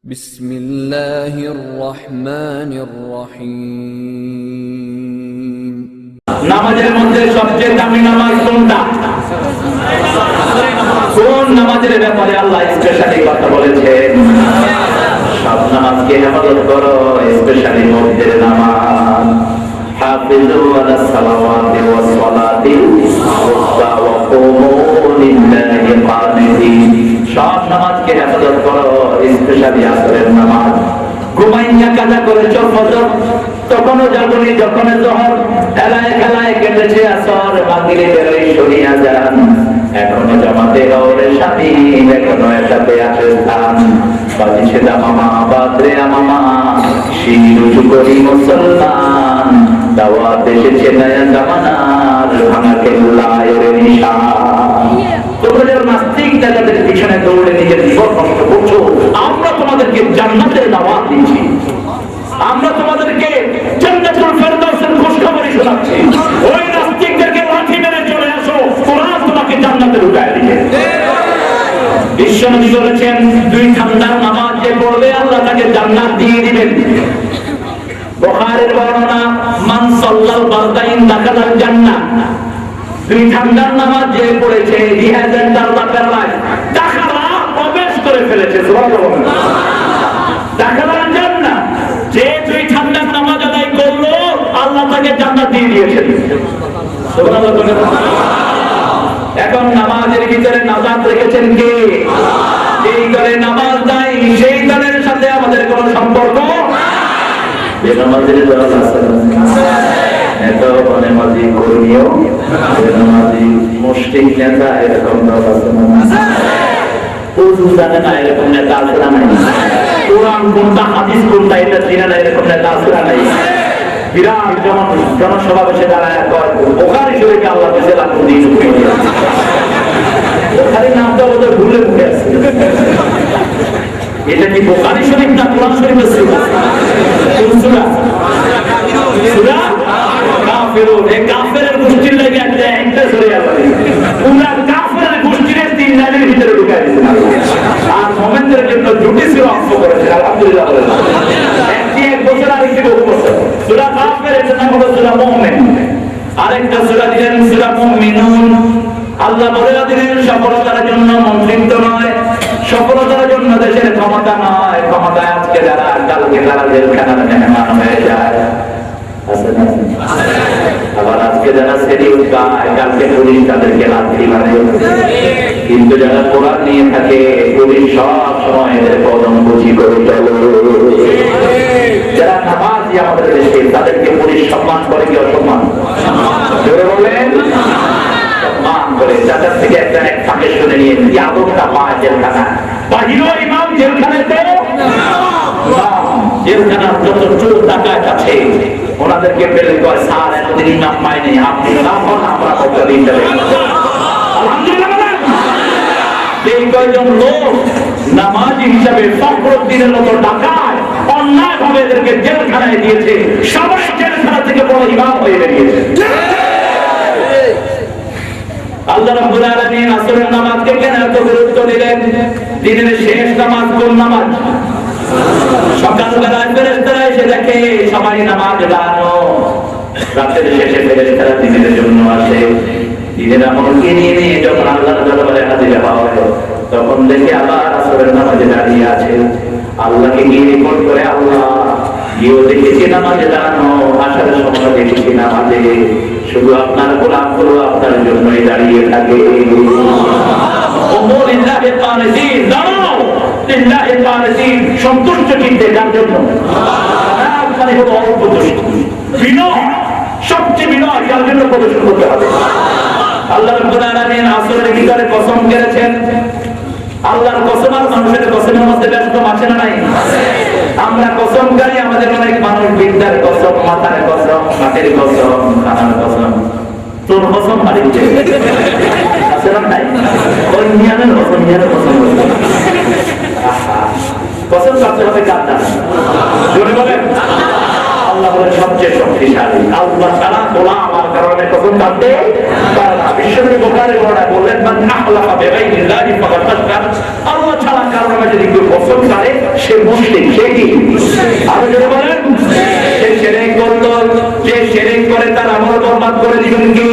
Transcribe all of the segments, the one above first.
বিসমিল্লাহির রহমানির রহিম। নামাজের মধ্যে সবচেয়ে দামি নামাজ কোনটা? কোন নামাজের ব্যাপারে আল্লাহ স্পেশালি কথা বলেছেন? সব নামাজকে হেফাজত করো, স্পেশালি মসজিদের নামাজ। হাফিজু আলাস সালাওয়াতি ওয়াস সালাতিল উসতা ওয়া কুমু লিল্লাহি কানিতিন। সব নামাজকে হেফাজত করো, স্পেশালি আসরের নামাজ। ঘুমাইয়া কাজা করেছো ফজর, তখনও জাগনি, যখন জোহর, খেলায় খেলায় কেটেছে আসর, মাগরিবে বেরোই সরিয়া যান, এখনো জামাতে হওয়ার স্বামী, এখনো একসাথে আসে স্থান। বাজিছে মামা বাদরে মামা, শির উঁচু করি মুসলমান, দাওয়াত এসেছে নয়া জামানার, ভাঙা কেল্লায়ের নিশান। তোমরা যারা নাস্তিক জায়গাদের পিছনে দৌড়ে নিজের জীবন নষ্ট করছো, আমরা তোমাদেরকে জান্নাতের দাওয়াত দিচ্ছি, আমরা তোমাদেরকে জান্নাতুল ফেরদাউসের খুশখবরি শোনাচ্ছি। ওই নাস্তিকদেরকে লাঠি মেরে চলে আসো, কোরআন তোমাকে জান্নাতে ঢুকায় দিবে। বিশ্বনবী বলেছেন, দুই ঠান্ডার নামাজ যে পড়বে আল্লাহ তাকে জান্নাত দিয়ে দিবেন। বুখারীর বর্ণনা, মান সাল্লাল বারদাইন দাখালাল জান্নাহ। দুই ঠান্ডার নামাজ যে পড়েছে, he has entered the paradise, দাখালা প্রবেশ করে ফেলেছে। সুবহানাল্লাহ। দাখালাল জান্নাহ, যে দুই ঠান্ডার নামাজ আদায় করলো আল্লাহ তাকে জান্নাত দিয়ে দিয়েছেন। সুবহানাল্লাহ। এখন নামাজের ভিতরে নাজাত রেখেছেন কে? যেই দলে নামাজ নাই সেই দলের সাথে আমাদের কোনো সম্পর্ক যে নামাজের দল আছে এত নামাজি কর্মীও, নামাজি মুশরিক নেতা, এরকম দল আছে না? ওযু জানে না, এরকম নেতা আছে না? কোরআন কোনটা হাদিস কোনটা এটা চিনে না, এরকম নেতা আছে না? বিরাট জনসভা বসে দাঁড়ায় কয় বুখারী শরীফে আল্লাহ কাছে লাখো দিন উঠে গেছে। বুখারীর নামটা ওদের ভুলে উঠে আছে। এটা কি বুখারী শরীফ না কোরআন শরীফের সূরা? কোন সূরা? সূরা কাফিরুন। এই কাফেরের গোষ্ঠীর লাগি একটা সূরা আছে, পুরা কাফেরের গোষ্ঠীর তিন লাইনের ভিতরে ঢুকায় দিয়েছেন আর মুমিনদের জন্য দুটি সূরা অফ করেছেন। আলহামদুলিল্লাহ। একটি এক বছর আর একটি বহু বছর। সূরা কাফের এর নাম হলো সূরা মুমিন, আরেকটা সূরা দিলেন সূরা মুমিনুন। আল্লাহ বলে দিলেন সফলতার জন্য মন্ত্রিত্ব নয়, সফলতার জন্য দেশের ক্ষমতা নয়, ক্ষমতা আজকে যারা কালকে তারা জেলখানার মেহমান হয়ে যায়। আবার আজকে যারা সেরিউল গায় কালকে পুলিশ তাদেরকে লাথি মারে। কিন্তু যারা কোরআন নিয়ে থাকে পুলিশ সব সময় এদের কদম কুচি করে চলে। যারা নামাজি আমাদের দেশে তাদেরকে পুলিশ সম্মান করে কি অসম্মান? বলেন সম্মান করে। যাদের থেকে একটা এক ফাঁকে শুনে নিয়ে কি আদরটা পায় জেলখানা, বাহিরও ইমাম জেলখানাতে জেলখানার যত চোর ডাকাত আছে ওনাদেরকে পেলে কয় স্যার এতদিন ইমাম পায়নি, আপনি তখন আমরা কত দিন দেবেন। আলহামদুলিল্লাহ। এই কয়জন লোক নামাজি হিসাবে ফখরুদ্দিনের মতো ডাকাত অন্যায় ভাবে এদেরকে জেলখানায় দিয়েছে, সবাই জেলখানা থেকে বড় ইমাম হয়ে বেরিয়েছে। আল্লাহ রাব্বুল আলামিন আসরের নামাজকে কেন এত গুরুত্ব দিলেন? দিনের শেষ নামাজ কোন নামাজ? সকালবেলায় ফেরেশতারা এসে দেখে সবাই নামাজ দাঁড়ানো, রাতের শেষে ফেরেশতারা দিনের জন্য আসে। দিনের আমলকে নিয়ে যখন আল্লাহর দরবারে হাজির হয় তখন দেখে আবার আসরের নামাজে দাঁড়িয়ে আছে। আল্লাহকে গিয়ে রিপোর্ট করে, আল্লাহ গিয়েও দেখেছি নামাজে দাঁড়ানো, আসার সময় দেখেছি নামাজে, শুধু আপনার গোলামগুলো আপনার জন্যই দাঁড়িয়ে থাকে। সন্তুষ্ট চিন্তে যার জন্য সবচেয়ে বিনয় যার জন্য প্রদর্শন করতে হবে। আল্লাহ রাব্বুল আলামিন আসরের ভিতরে কসম করেছেন। আল্লাহর কসম আর মানুষের কসমের মধ্যে ব্যস্ত আছে না নাই? আমরা কসম করি, আমাদের অনেক মানুষ বিদ্যার কসম, মাথার কসম, হাতের কসম, খানার কসম, তোর কসম হারিয়েছে আছে না নাই? ওই নিয়ানের কসম, নিয়ানের কসম কসম করতে হবে কার দ্বারা? জোরে বলেন আল্লাহ হলেন সবচেয়ে শক্তিশালী। আল্লাহ ছাড়া তোলা আমার কারণে কখন কাঁদতে পারে না। বিশ্বনবী বুখারী বর্ণনা বললেন, মান আহলাফা বিগাইরিল্লাহি ফাকাদ আশরাক। আল্লাহ ছাড়া কারণে যদি কেউ কসম করে সে মুশরিক। সে কি? আরো যদি বলেন, সে শিরক করলো। যে শিরক করে তার আমল বরবাদ করে দিবেন কে?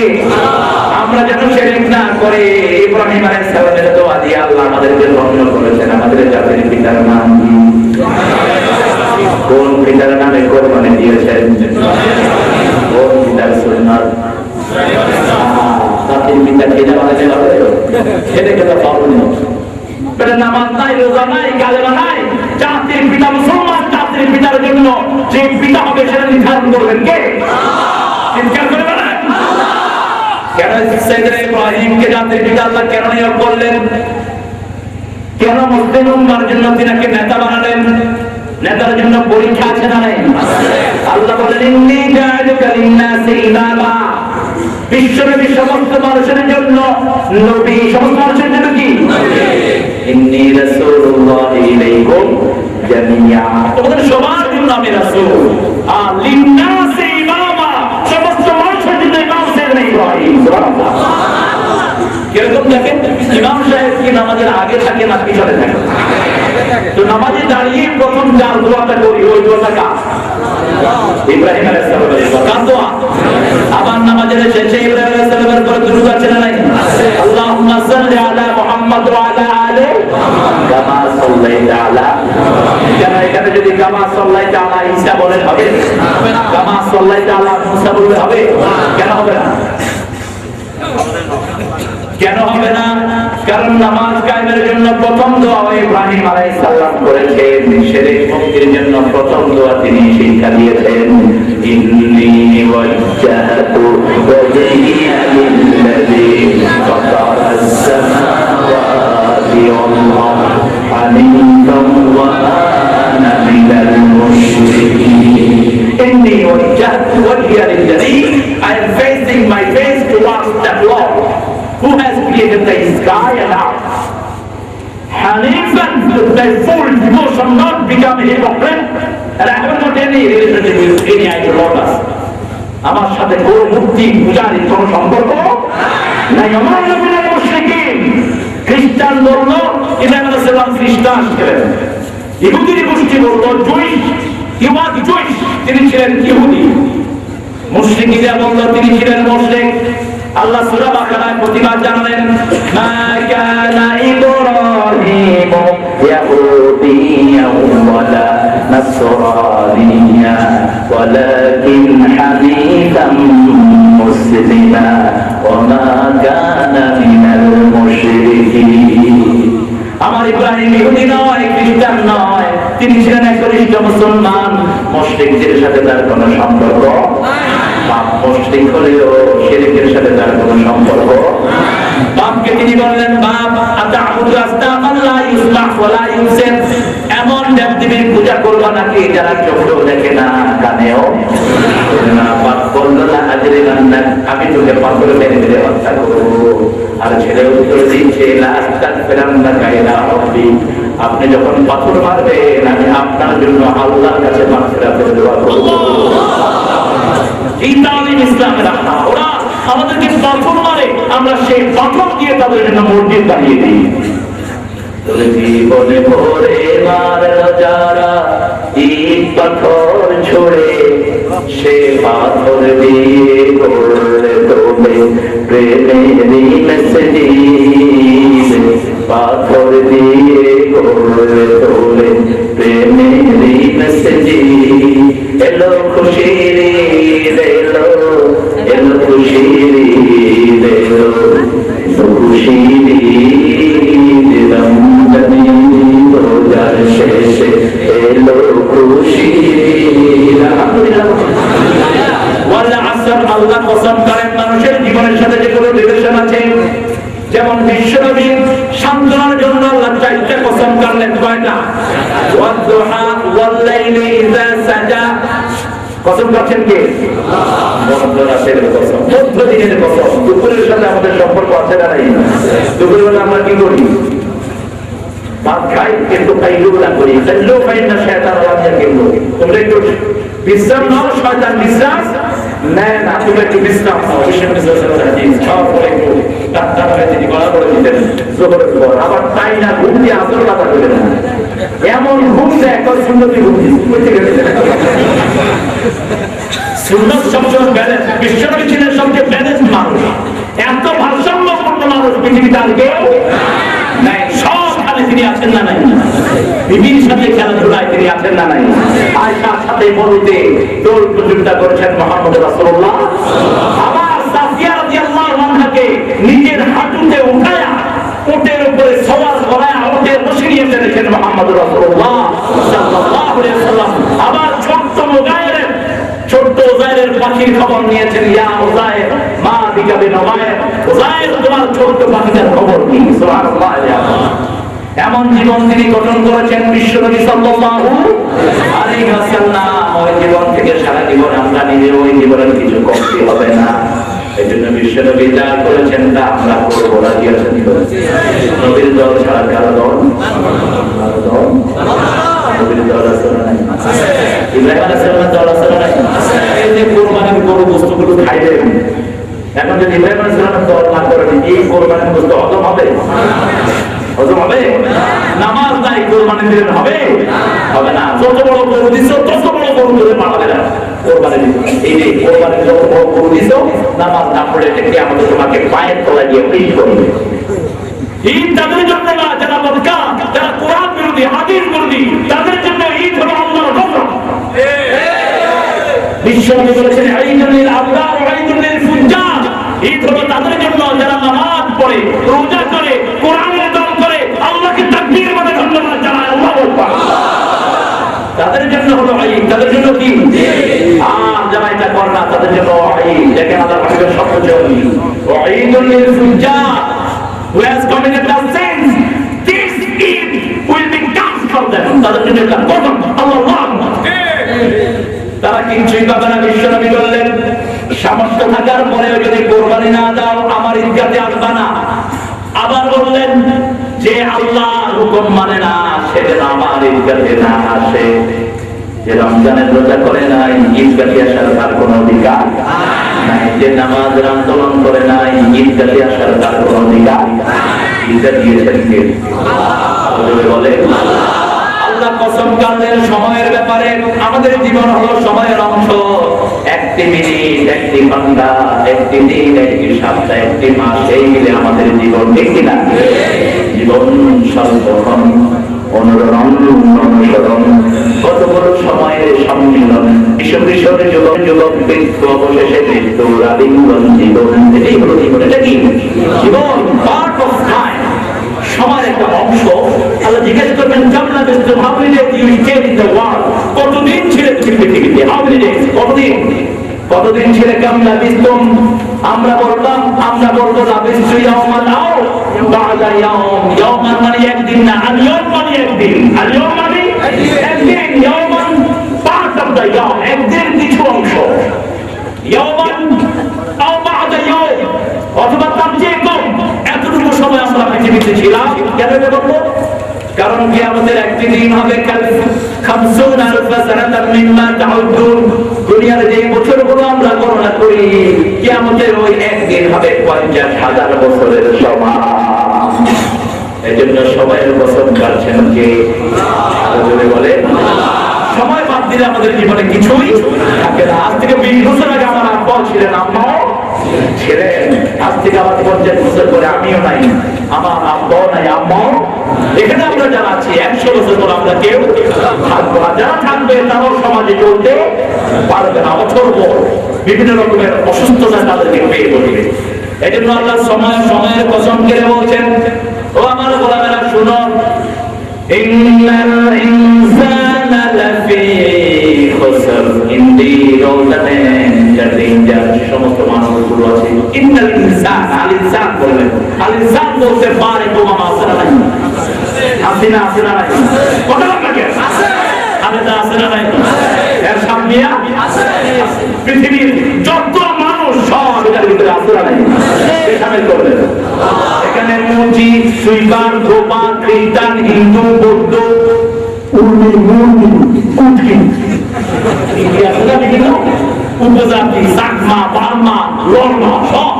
আমরা যেন শিরক না করে ইব্রাহিম আলাইহিস সালামের দোয়া দিয়ে আল্লাহ আমাদেরকে ধন্য করেছেন। আমাদের জাতির পিতার নাম কি? কোন পিতার নামে কোরবানি দিয়েছেন? কোন পিতার সুন্নাত? জাতির পিতা কে বানাতে হবে? ছেলে কে তো পাবনি। বেটা নামাজ নাই, রোজা নাই, কালেমা নাই। জাতির পিতা মুসলমান, জাতির পিতার জন্য যে পিতা হবে সেটা নির্ধারণ করবেন কে? চিৎকার করে বলেন। কেন সাইয়েদনা ইব্রাহিমকে জাতির পিতা আল্লাহ কেন নিয়োগ করলেন? কেন মুসলিম উম্মার জন্য তিনাকে নেতা বানালেন? নেতার জন্য পরীক্ষা আছে না নাই? আল্লাহ বলেন, ইন্নী জাআলুকা লিন-নাসি ইমামা। বিশ্বনবী সমস্ত মানুষের জন্য নবী, সমস্ত মানুষের জন্য কি? ইন্নী রাসূলুল্লাহি ইলাইকুম জামিয়া। তোমাদের সবার জন্য আমি রাসূল। আর লিন-নাসি ইমামা, সমস্ত মানুষের জন্য ইমাম সাইয়েদনা ইব্রাহিম। সুবহানাল্লাহ। কিরকম দেখেন, ইমাম সাহেব কি নামাজের আগে থাকে না পিছনে থাকে? তো নামাজে দাঁড়িয়ে প্রথম যার দোয়াটা করি ওই দোয়াটা কার? ইব্রাহিম আলাইহিস সালামের দোয়া। কার দোয়া? আবার নামাজের শেষে ইব্রাহিম আলাইহিস সালামের পরে দুরূদ আছে না নাই? আল্লাহুম্মা সাল্লি আলা মুহাম্মাদ ওয়া আলা আলি কামা সাল্লাইতা আলা। কেন এখানে যদি কামা সাল্লাইতা আলা ঈসা বলেন হবে? কামা সাল্লাইতা আলা মুসা বললে হবে? কেন হবে না? কেন হবে না? কারণ নামাজ কায়েমের জন্য প্রথম দোয়া ইব্রাহিম আলাইহিস সালাম করেছেন। শিরক মুক্তির জন্য প্রথম দোয়া তিনি শিক্ষা দিয়েছেন, ইন্নী ওয়াজ্জাহতু ওয়াজহিয়া লিল্লাযী ফাতারাস সামাওয়াতি ওয়াল আরদ হানিফান ওয়া আনা মিনাল মুশরিকিন। ইন্নী ওয়াজ্জাহতু ওয়াজহিয়া লিল্লাযী, I am facing my face towards the Lord who has created the sky and earth. Hanifan, the full devotion, not become a hypocrite, and I have not any relationship with any idolatrous. আমার সাথে কোনো মূর্তি পূজার কোনো সম্পর্ক নাই। আমার নবীর মুশরিকিন। খ্রিস্টান বলল ইব্রাহিম আলাইহিস সালাম খ্রিস্টান ছিলেন। ইহুদির গোষ্ঠী বলল জুইশ, he was Jewish, তিনি ছিলেন ইহুদি। মুশরিকরা বলল তিনি ছিলেন মুশরিক। আল্লাহ সূরা বাকারায় প্রতিবাদ জানালেন, মা কানা ইব্রাহিমু ইয়াহুদিয়্যান ওয়ালা নাসরানিয়্যা ওয়ালাকিন হানিফান মুসলিমা ওয়া মা কানা মিনাল মুশরিকিন। আমার ইব্রাহিম ইহুদি নয়, খ্রিস্টান নয়, তিনি ছিলেন একনিষ্ঠ মুসলমান। মুশরিকদের সাথে তার কোনো সম্পর্ক বাপ মুশরিক হলেও শিরকের সাথে তার কোনো সম্পর্ক। বাপকে তিনি বললেন, বাপ আতা'বুদু আসনামান লা ইসমাহ ওয়া লা ইউবসির। এমন দেবদেবীর পূজা করবা নাকি যারা চোখেও দেখে না, কানেও না? বাপ বলল, লা আজরিমান্নাক, আমি তোকে পাথরে মেরে মেরে হত্যা করব। আর ছেলে উত্তর দিচ্ছে, লা আস্তাগফিরান্নাকা ইলা রাব্বি, আপনি যখন পাথর মারবেন আমি আপনার জন্য আল্লাহর কাছে মাগফিরাতের দোয়া করব। এই তালিম ইসলামের আহ্বান। ওরা আমাদেরকে পাথর মারে, আমরা সেই পাথর দিয়ে তাদের জন্য মসজিদ বানিয়ে দিই। জীবনে ভরে মারলো যারা ইট পাথর ছড়ে, সে পাথর দিয়ে গড়লে তোলে প্রেমেরই মসজিদ। পাথর দিয়ে গড়লে তোলে প্রেমেরই মসজিদ। এলো খুশির ঈদ, এলো এলো খুশির ঈদ, এলো খুশির ঈদ। রমজানে রোজার শেষে এলো খুশির ঈদ। আলহামদুলিল্লাহ। ওয়াল আসর, আল্লাহ কসম করেন মানুষের জীবনের সাথে যেগুলো রিলেশন আছে, যেমন বিশ্বনবী সান্ত্বনার জন্য আল্লাহ চারটা কসম করলেন। কয়টা? ওয়াদ-দুহা ওয়াল-লাইলি ইযা সাজা। কসম করছেন কে? মধ্যরাতের কসম, মধ্যদিনের কসম। দুপুরের সাথে আমাদের সম্পর্ক আছে না নাই? দুপুরের বেলা আমরা কি করি? ভাত খাই, কিন্তু কাইলুলা করি। কাইলু খাই না, শয়তান আল্লাহকে কিন্তু তোমরা একটু বিশ্রাম নাও, শয়তান বিশ্রাম নেয় না, তুমি একটু বিশ্রাম নাও। সব করে একটু ডাক্তার হয়ে তিনি গলা করে দিতেন জোহরের পর, আবার তাই না ঘুম দিয়ে আসল কথা বলে না, এমন ঘুম দেয় একটা সুন্দরী ঘুম সুন্নাত সবচেয়ে ব্যালেন্স, বিশ্বনবী ছিলেন সবচেয়ে ব্যালেন্স মানুষ, এত ভারসাম্যপূর্ণ মানুষ পৃথিবীতে আর কেউ নাই। সব খালে তিনি আছেন না নাই, বিবির সাথে খেলাধুলায় তিনি আছেন না নাই, আয়েশার সাথে বলতে দৌড় প্রতিযোগিতা করেছেন মুহাম্মদ রাসূলুল্লাহ। আবার সাফিয়া রাদিয়াল্লাহু আনহাকে নিজের হাঁটুতে উঠায়া উটের উপরে সওয়ার করায় উটের রশি নিয়ে চলেছেন মুহাম্মদ রাসূলুল্লাহ সাল্লাল্লাহু আলাইহি ওয়াসাল্লাম। আবার ছোট্ট উযায়েরের পাখির খবর নিয়েছেন, ইয়া উযায়ের মা বিকা বিনওয়ায়ের, উযায়ের তোমার ছোট্ট পাখিটার খবর কি? সুবহানাল্লাহ। এমন জীবন তিনি গঠন করেছেন বিশ্বনবী সাল্লাল্লাহু আলাইহি ওয়াসাল্লাম। ওই জীবন থেকে সারা জীবন আমরা নিজে ওই জীবনের কিছু কমতি হবে না। এই জন্য বিশ্বনবী যা করেছেন তা আমরা করবো, রাজি আছেন? নবীর দল ছাড়া কারো দল, নবীর দল আছে না নাই? ইব্রাহিম আলাইহিস সালামের দল আছে না নাই? এই যে কুরবানির গরু বস্তুগুলো খাইলেন, এখন যদি ইব্রাহিম আলাইহিস সালামের দল না করেন, এই কুরবানির বস্তু হজম হবে? হজম হবে? নামাজ নাই কুরবানি দিলেন হবে? হবে না। যত বড় গরু দিছো তত বড় গরু ধরে মারাবে না কুরবানি দিতে। এই যে কুরবানি যত বড় গরু দিছো, নামাজ না পড়লে কি আমাদের তোমাকে পায়ের তলায় দিয়ে পেশ করবে। ঈদ তাদের জন্য না যারা বদকা, যারা কোরআন বিরোধী, হাদিস বিরোধী, তাদের জন্য ঈদ হলো আল্লাহর কসম। বিশ্বনবী বলেছেন ঈদুল আবরার ওয়া ঈদুল ফুজ্জার, ঈদ হলো তাদের জন্য যারা নামাজ পড়ে, রোজা করে, কোরআনের দল করে, আল্লাহকে তাকবীর বলে ধন্যবাদ জানায়, আল্লাহু আকবার। তাদের জন্য হলো ঈদ। তাদের জন্য কি? আর যারা এটা করে না তাদের জন্য ঈদ। দেখেন আল্লাহর কাছে সবচেয়ে ওয়া ঈদুল ফুজ্জার, who has committed the sins, this Eid will be done for them. তাদের জন্য এটা কসম, আল্লাহু আকবার। তারা কিছুই পাবে না। বিশ্বনবী বললেন, সামর্থ্য থাকার পরেও যদি কোরবানি না দাও আমার ঈদগাহে আসবে না। আবার বললেন, যে আল্লাহর হুকুম মানে না সে যেন আমার ঈদগাহে না আসে। যে রমজানের রোজা করে নাই, ঈদগাহে আসার তার কোনো অধিকার নাই। যে নামাজের আন্দোলন করে নাই, ঈদগাহে আসার তার কোনো অধিকার। ঈদগাহ দিয়েছেন কে? আল্লাহ। বলে আল্লাহ কসম কালের সময়ের ব্যাপারে। আমাদের জীবন হলো সময়ের অংশ। একটি মিনিট, একটি ঘন্টা, একটি দিন, একটি সপ্তাহ, একটি মাস, এই মিলে আমাদের জীবন। ঠিক কিনা? জীবন স্বল্পক্ষণ, অনুরণ অনুসরণ, কতগুলো সময়ের সম্মিলন, কিশোর কিশোর যুবক যুবক বৃদ্ধ অবশেষে মৃত্যুর আলিঙ্গন জীবন। এটাই হলো জীবন। এটা কি? জীবন পার্ট অফ টাইম, সময়ের একটা অংশ। আল্লাহ জিজ্ঞেস করবেন, জামলা বিস্তু how many days you stayed in the world, কতদিন ছিলে তুমি পৃথিবীতে? হাউ মেনি ডেজ, কতদিন? কতদিন ছিলে? কামলা বিস্তুম, আমরা বললাম, আমরা বলবো না বিস্তু ইয়াউমান আও বা'দা ইয়াউম। ইয়াউমান মানে একদিন না, আর ইয়াউম মানে একদিন, আর ইয়াউম মানে একদিন। ইয়াউমান পার্ট অফ দ্য ইয়াউম, একদিন কিছু অংশ। ইয়াউমান আও বা'দা ইয়াউম, অথবা তার চেয়ে কম। এতটুকু সময় আমরা পৃথিবীতে ছিলাম। কেন বলবো? কারণ কিয়ামতের একটি দিন হবে দুনিয়ার যে বছরগুলো আমরা গণনা করি, কিয়ামতের ওই একদিন হবে 50,000 বছরের সমান। এই জন্য সময়ের কসম কাটছেন কে? বলে সময় বাদ দিলে আমাদের জীবনে কিছুই থাকে না। আজ থেকে 20 বছর আগে আমার আব্বাও ছিলেন, আম্মাও ছিলেন। আজ থেকে আমার 50 বছর পরে আমিও নাই, আমার আব্বাও নাই, আম্মাও। এখানে আমরা যারা আছি 100 বছর পর আমরা কেউ থাকবো না। যারা থাকবে তারাও সমাজে চলতে পারবে না। অথর্ব বিভিন্ন রকমের অসুস্থতা তাদেরকে পেয়ে বলবে। এই জন্য আল্লাহ সময়ের কসম করে বলছেন, ও আমার গোলামেরা শুনো, ইন্নাল ইনসানা লাফি খুসর, ইনডিড অল দ্য ডেঞ্জার, সমস্ত মানুষগুলো আছে। ইন্নাল ইনসান, আল ইনসান বললেন। আল ইনসান বলতে পারে বোমা আছে না নাই? আছে না? আছে না নাই? কথা লাগে আছে। আমি তো আছে না নাই? এর সামনে আছে। পৃথিবীর যত মানুষ সব এটার ভিতরে আছে না নাই? শামিল করলেন। এখানে মুজি, সুইপার, গোপা, খ্রিস্টান, হিন্দু, বৌদ্ধ, উর্মি, মুরমি, কুটকি, ইতিহাসটা বিভিন্ন উপজাতি, চাকমা, বার্মা, লর্মা সব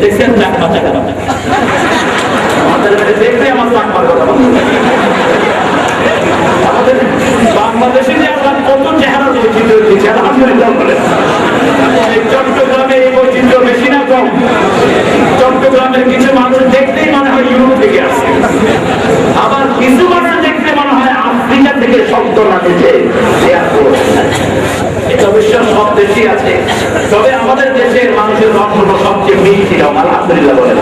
দেখছেন। চাকমা চাকমা আমাদের দেখলে আমার চাকমার কথা আমাদের বাংলাদেশে যে আমরা কত চেহারা বৈচিত্র্য দিচ্ছি আলহামদুলিল্লাহ বলে। চট্টগ্রামে এই বৈচিত্র্য বেশি না কম? চট্টগ্রামের কিছু মানুষ দেখলেই মনে হয় ইউরোপ থেকে আসে, আবার কিছু মানুষ দেখতে মনে হয় আফ্রিকা থেকে শব্দ নামেছে। এটা অবশ্য সব দেশই আছে, তবে আমাদের দেশের মানুষের রঙ হলো সবচেয়ে মিষ্টি রঙ আলহামদুলিল্লাহ বলে,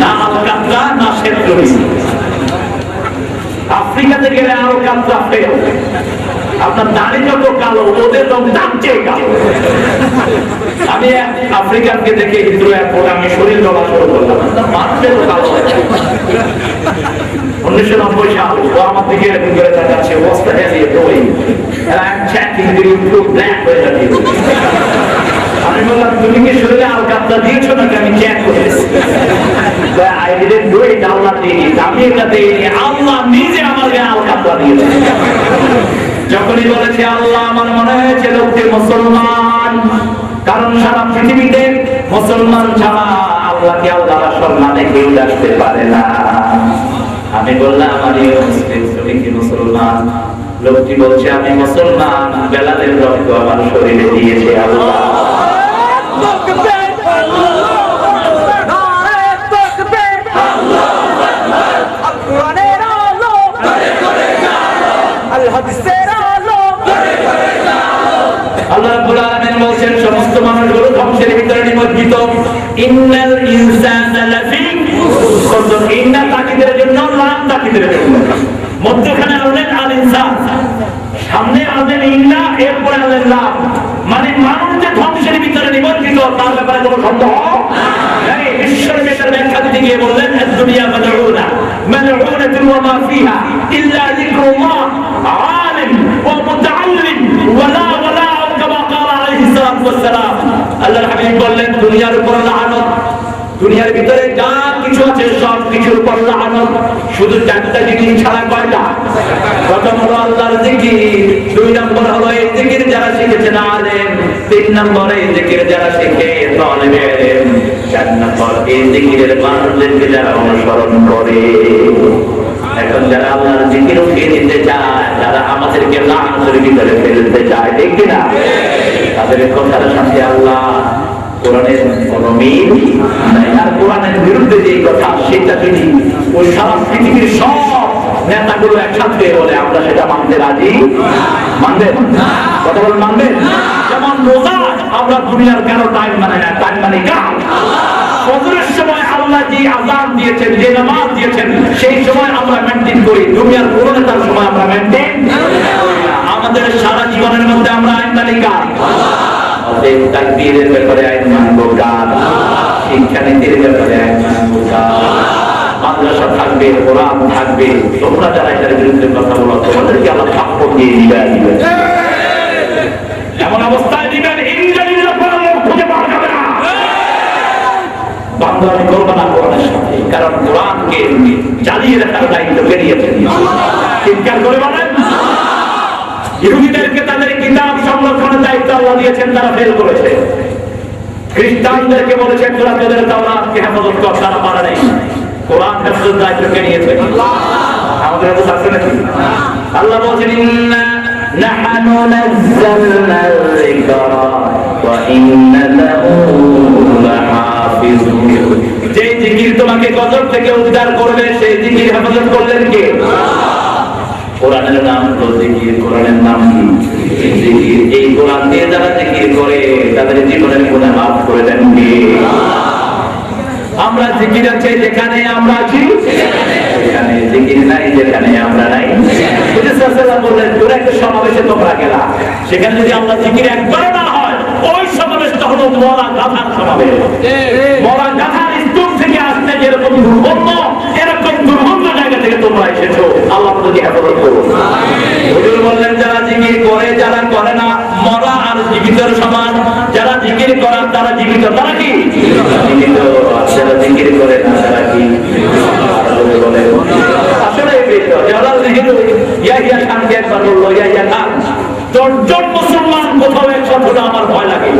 না আলকাতরা না শ্বেতরঙী। আফ্রিকাতে গেলে আরো কাতরা ফেল, আপনার দাড়ি যত কালো ওদের রঙ দাম চেয়ে কালো। আমি আফ্রিকানকে দেখে হিদ্রো এয়ারপোর্ট আমি শরীর ডলা শুরু করলাম, মানুষের কালো। 1990 সাল ও আমার দিকে করে তাকাচ্ছে, what's the hell you doing? And I'm chatting to you through black weather. আমি বললাম তুমি কি শরীরে আলকাতরা দিয়েছো নাকি আমি চেক করেছি? I didn't do it, আল্লাহ দিয়েছি। আমি এটা দিইনি, আল্লাহ নিজে আমার গায়ে আলকাতরা দিয়েছে। যখনই বলেছে আল্লাহ, আমার মনে হয়েছে লোকটি মুসলমান, কারণ সারা পৃথিবীতে মুসলমান ছাড়া আল্লাহকে আল্লাহর সম্মানে কেউ আসতে পারে না। আমি বললাম আমি মুসলিম, তুমি কি মুসলমান? লোকটি বলছে আমি মুসলমান, বেলালের রক্ত আমার শরীরে দিয়েছে আল্লাহ। আল্লাহ রাব্বুল আলামিন বলেন সমস্ত মানুষগুলো ধ্বংসের ভিতরে নিমজ্জিত। ইন্নাল ইনসানা লাফি খুসর, ইন্না তাকিদের জন্য, লাম তাকিদের জন্য, মধ্যখানে আলেন আল ইনসান, সামনে আলেন ইন্না, এরপরে আলেন লাম, মানে মানুষ যে ধ্বংসের ভিতরে নিমজ্জিত তার ব্যাপারে কোনো সন্দেহ নেই। বিশ্বের মেটার ব্যাখ্যা দিতে গিয়ে বললেন দুনিয়া মালউনা মালউনাতুন ওয়া মা ফিহা ইল্লা যিকরুল্লাহ আলিম ওয়া মুতাআল্লিম ওয়ালা আল্লাহর হাবিব বললেন দুনিয়ার উপর লানত, দুনিয়ার ভিতরে যা কিছু আছে সব কিছুর উপর লানত, শুধু চারটা জিনিস ছাড়া কয়টা? প্রথম হলো আল্লাহর জিকির, দুই নম্বর হলো এই জিকির যারা শিখেছে আলেম, তিন নম্বর এই জিকির যারা শিখে তালেবে ইলম, চার নম্বর এই জিকিরের মানুষদেরকে যারা অনুসরণ করে। এখন যারা আল্লাহর জিকির উঠিয়ে দিতে চায়, যারা আমাদেরকে লানতের ভিতরে ফেলতে চায়, ঠিক কিনা? তাদের কথার সাথে আল্লাহ কোরআনের কোনো মিল নাই। আর কোরআনের বিরুদ্ধে যে কথা, সেটা যদি ওই সারা পৃথিবীর সব নেতাগুলো একসাথে বলে আমরা সেটা মানতে রাজি, মানবেন? কথা বল, মানবেন? যেমন রোজা আমরা দুনিয়ার কেন টাইম মানে না, টাইম মানে কার? ফজরের সময় আল্লাহ যে আযান দিয়েছেন, যে নামাজ দিয়েছেন, সেই সময় আমরা মেইনটেইন করি। দুনিয়ার কোন নেতার সময় আমরা মেইনটেইন করি না। আমাদের সারা জীবনের মধ্যে আমরা আইন মানি কার? অতএব তাকবীরের ব্যাপারে আইন মানবো কার? শিক্ষানীতির ব্যাপারে আইন মানবো কার? মাদ্রাসা থাকবে, কোরআন থাকবে, তোমরা যারা এটার বিরুদ্ধে কথা বলো তোমাদেরকে আল্লাহ থাপ্পড় দিয়ে দিবেন। এমন অবস্থায় দিবেন ইনশাআল্লাহ কোনো খুঁজে পাওয়া যাবে না। বাংলাদেশ করবো না কোরআনের সাথে, কারণ কোরআনকে জ্বালিয়ে রাখার দায়িত্ব কে দিয়েছেন? চিৎকার করে বলেন। ইহুদিদেরকে তাদের কিতাব সংরক্ষণের দায়িত্ব আল্লাহ দিয়েছেন, তারা ফেল করেছে। খ্রিস্টানদেরকে বলেছেন তোরা তোদের তাওরাতকে হেফাজত কর, তারা পারে নাই। কোরআন হেফাজতের দায়িত্ব কে নিয়েছে? আমাদের হাতে আছে নাকি? আল্লাহ বলেছেন ইন্না নাহনু নাযালনা যিকরা ওয়া ইন্না লাহু লাহাফিজুন। যে জিকির তোমাকে গজব থেকে উদ্ধার করবে, সেই জিকির হেফাজত করলেন কে? কোরআনের নাম হলো জিকির। কোরআনের নাম কি? জিকির। এই কোরআন দিয়ে যারা জিকির করে তাদের জীবনের গুনাহ মাফ করে দেন কে? আমরা জিকির আছে যেখানে আমরা আছি, সেখানে জিকির নাই যেখানে আমরা নাই। হুজুর সাল্লাল্লাহু বললেন তোরা একটা সমাবেশে তোমরা গেলা, সেখানে যদি আমরা জিকির একবার না হয়, ওই সমাবেশটা হলো মরা গাধার সমাবেশ। মরা গাধার স্তূপ থেকে আসতে যেরকম দুর্গন্ধ, এরকম দুর্গন্ধ জায়গা থেকে তোমরা এসেছো। আল্লাহ তোমাকে হেফাজত করুন। হুজুর বললেন যারা জিকির করে, যারা করে না, মরা আর জীবিতের সমান। যারা জিকির করে তারা জীবিত, তারা কি জীবিত? যারা জিকির করে না তারা কি? আসলে জওয়াহরলাল নেহরু ইয়াহিয়া খানকে একবার বললো ইয়া খান, 10 জন মুসলমান কোথাও একসাথে হলে আমার ভয় লাগে,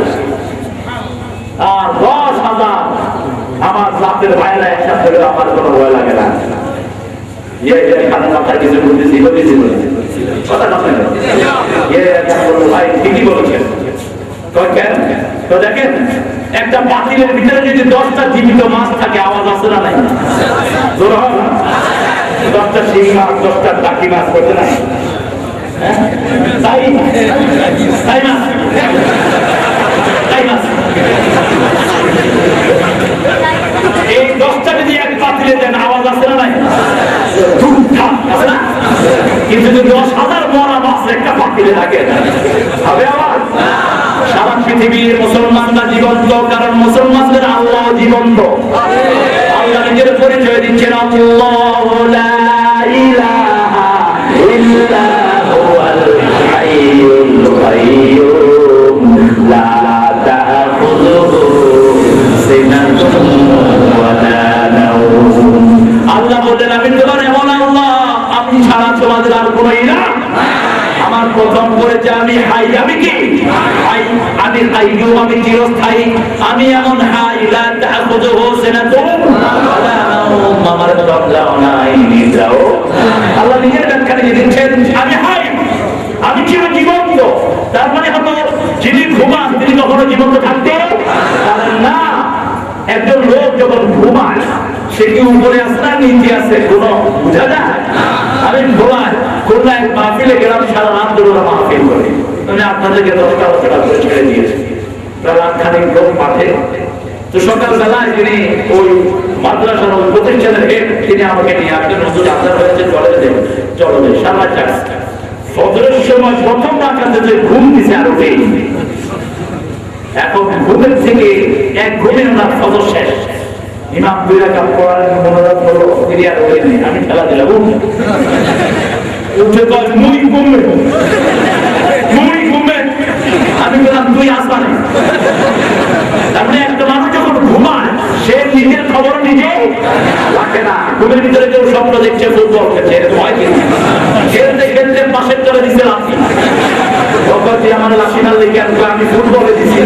আর 10,000 আমার জাতের ভাইরা একসাথে হলে আমার কোনো ভয় লাগে না। ইয়া খানের মাথায় কিছু বুঝতেছি, বুঝতেছি কথা না বলেন। ভাই ঠিকই বলেছেন। তো দেখেন, একটা পাতিলের ভিতরে যদি 10টা জীবিত মাছ থাকে, আওয়াজ আসে না নাই? 10টা শিং মাছ, 10টা টাকি মাছ করতে নাই? তাই তাই না? তাই না? এই 10টা যদি এক পাতিলে দেন, আওয়াজ আসে না নাই? আছে না? কিন্তু যদি 10,000 মরা মাছ একটা পাতিলে থাকে, হবে আওয়াজ? সারা পৃথিবীর মুসলমানরা জীবন্ত, কারণ মুসলমানদের আল্লাহ জীবন্ত। আল্লাহ নিজের পরিচয় দিচ্ছেন, আল্লাহু লা ইলাহা ইল্লা হুয়াল হাইয়ুল কাইয়্যুম লা তা'খুযুহু সিনাতুন ওয়া লা নাওম। আল্লাহ বলেন, আমি তোমার এমন আল্লাহ, আমি ছাড়া তোমাদের আর কোনো ইলাহ। আমার প্রথম পরিচয়, আমি হাই। আমি কি হাই? আমি কাইয়্যুম, আমি চিরস্থায়ী। আমি এমন হাই, লা তা'খুযুহু সিনাতুন ওয়া লা নাওম, আমার তবলাও নাই, নিদ্রাও। আল্লাহ নিজের ব্যাখ্যা দিয়ে দিচ্ছেন, আমি হাই, আমি চিরজীবন্ত। তার মানে হলো, যিনি ঘুমান তিনি কখনো জীবন্ত থাকতে পারেন না। একজন লোক যখন ঘুমায়, সে কি উপরে আছে না নিচে আছে, কোনো বোঝা যায়? আমি ঘুমাই, খুলনায় মাহফিলে গেলাম, সারা রাত ধরে ওরা মাহফিল করি। আমি আপনাদেরকে 10টা করে ছেড়ে দিয়েছি, লাখখানিক লোক মাঠে। তো সকালবেলায় যিনি ওই মাদ্রাসার ওই প্রতিষ্ঠানের হেড, তিনি আমাকে নিয়ে আসলেন, হুজুর আজান হয়েছে, চলে যাই সারা চাষ। ফজরের সময় প্রথম রাকাতে যে ঘুম দিছে আর উঠেই, এখন ঘুমের থেকে এক ঘুমে ওনার ফজর শেষ। ইমাম 2 রাকাত পড়ার মনোরথ হলো, তিনি আর ওঠে নেই। আমি খেলা দিলাম, উঠে কয় মুই ঘুমবে, মুই ঘুমবে। আমি বললাম, তুই আসবা না। তারপরে একটা মানুষ যখন ঘুমায়, সে নিজের খবর নিজে রাখে না। ঘুমের ভিতরে কেউ স্বপ্ন দেখছে ফুটবল খেলছে, এরকম হয় কিনা? খেলতে খেলতে পাশের চলে দিচ্ছে লাঠি, আমার লাঠি না লেগে আমি ফুটবলে দিচ্ছি।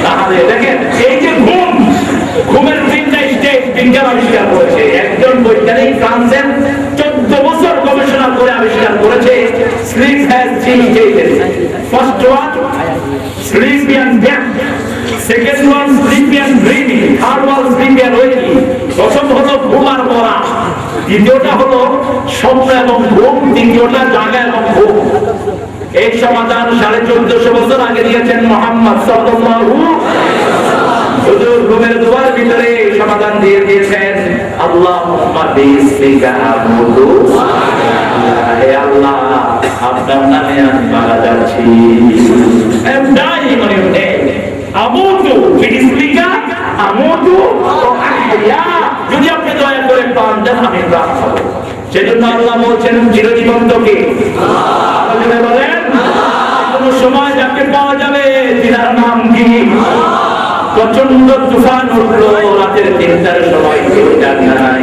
তাহলে দেখেন, এই যে ঘুম, ঘুমের 3টা স্টেজ বিজ্ঞান আবিষ্কার করেছে। একজন বৈজ্ঞানিক ফ্রান্সের 14 বছর গবেষণা করে আবিষ্কার করেছে, sleep has 3 stages. First one sleepy and damn, second one sleepy and dreaming, third one sleepy and waking. প্রথম হলো ঘুম আর মরা, দ্বিতীয়টা হলো স্বপ্ন এবং ঘুম, তৃতীয়টা জাগা এবং ঘুম। এই সমাধান 1450 বছর আগে দিয়েছেন মুহাম্মদ সাল্লাল্লাহু হুজুর ঘুমের দুয়ার ভিতরে সমাধান দিয়ে দিয়েছেন, আল্লাহুম্মা বিসমিকা আমুতু, হে আল্লাহ আপনার নামে আমি মারা যাচ্ছি। I'm dying on your name. আমুতু বিসমিকা আমুতু ওয়া আহইয়া, যদি আপনি দয়া করে প্রাণ দেন আমি প্রাণ পাবো। সেজন্য আল্লাহ বলছেন, চিরজীবন্তকে আল্লাহ বলেন, কোন সময় যাকে পাওয়া যাবে তার নাম কি? প্রচন্ড তুফান উঠলো রাতের 3টার সময়, কেউ জানে নাই।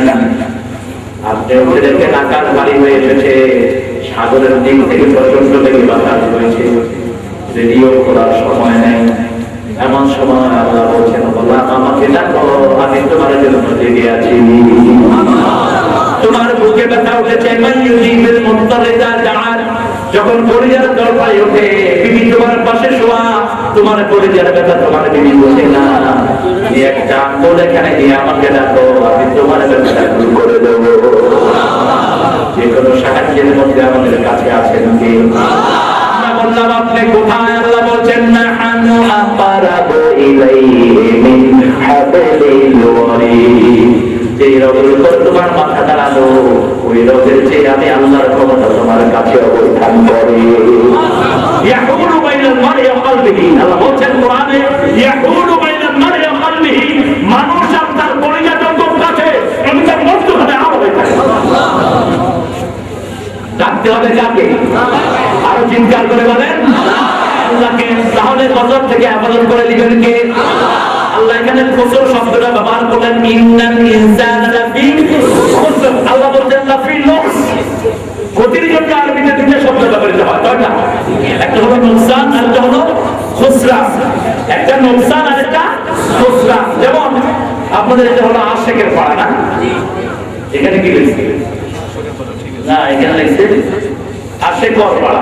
আপনি উঠে দেখেন আকাশ ভারী হয়ে এসেছে, সাগরের দিক থেকে প্রচন্ড বেগে বাতাস হয়েছে, রেডিও খোলার সময় নেই। এমন সময় আল্লাহ বলছেন, বললাম আমাকে ডাকো, আমি তোমার জন্য জেগে আছি। তোমার বুকে ব্যথা উঠেছে, যখন পরিজার দরবারে ওঠে, বিবি তোমার পাশে শোয়া, তোমার পরিজার ব্যথা তোমার বিবি বোঝে না। একটা আঙ্গুল এখানে দিয়ে আমাকে ডাকো, আমি তোমার ব্যথাটা দূর করে দেবো। যে কোনো সাহায্যের মধ্যে আমাদের কাছে আছেন কে? আমরা বললাম, আপনি কোথায়? আল্লাহ বলছেন, নাহানু আকরাবু ইলাইহি মিন হাবলিল ওয়ারিদ। যে রোগের উপর তোমার মাথা দাঁড়ালো, ওই রোগের চেয়ে আমি আল্লাহর ক্ষমতা তোমার কাছে অবস্থান করে। ইয়াহুলু বাইনাল মারই ওয়া কলবিহি, আল্লাহ বলছেন কোরআনে, ইয়াহুলু বাইনাল মারই ওয়া কলবিহি, মানুষ আর তার কলিজা যত কাছে, আমি তার মধ্যখানে আড়ালে থাকে। ডাকতে হবে কাকে? আরো চিন্তা করে বলেন আল্লাহকে। তাহলে গজব থেকে হেফাজত করে দিবেন কে? আল্লাহ এখানে খুসর শব্দটা ব্যবহার করলেন, ইন্নাল ইনসানা লাফি খুসর। আল্লাহ বলছেন লাফি লস, হলো নুকসান আর একটা হলো খুসরান। একটা নুকসান আর একটা খুসরান। যেমন আপনাদের এটা হলো আশিকের পাড়া না, এখানে কি লিখছে না, এখানে লিখছে আশিকর পাড়া।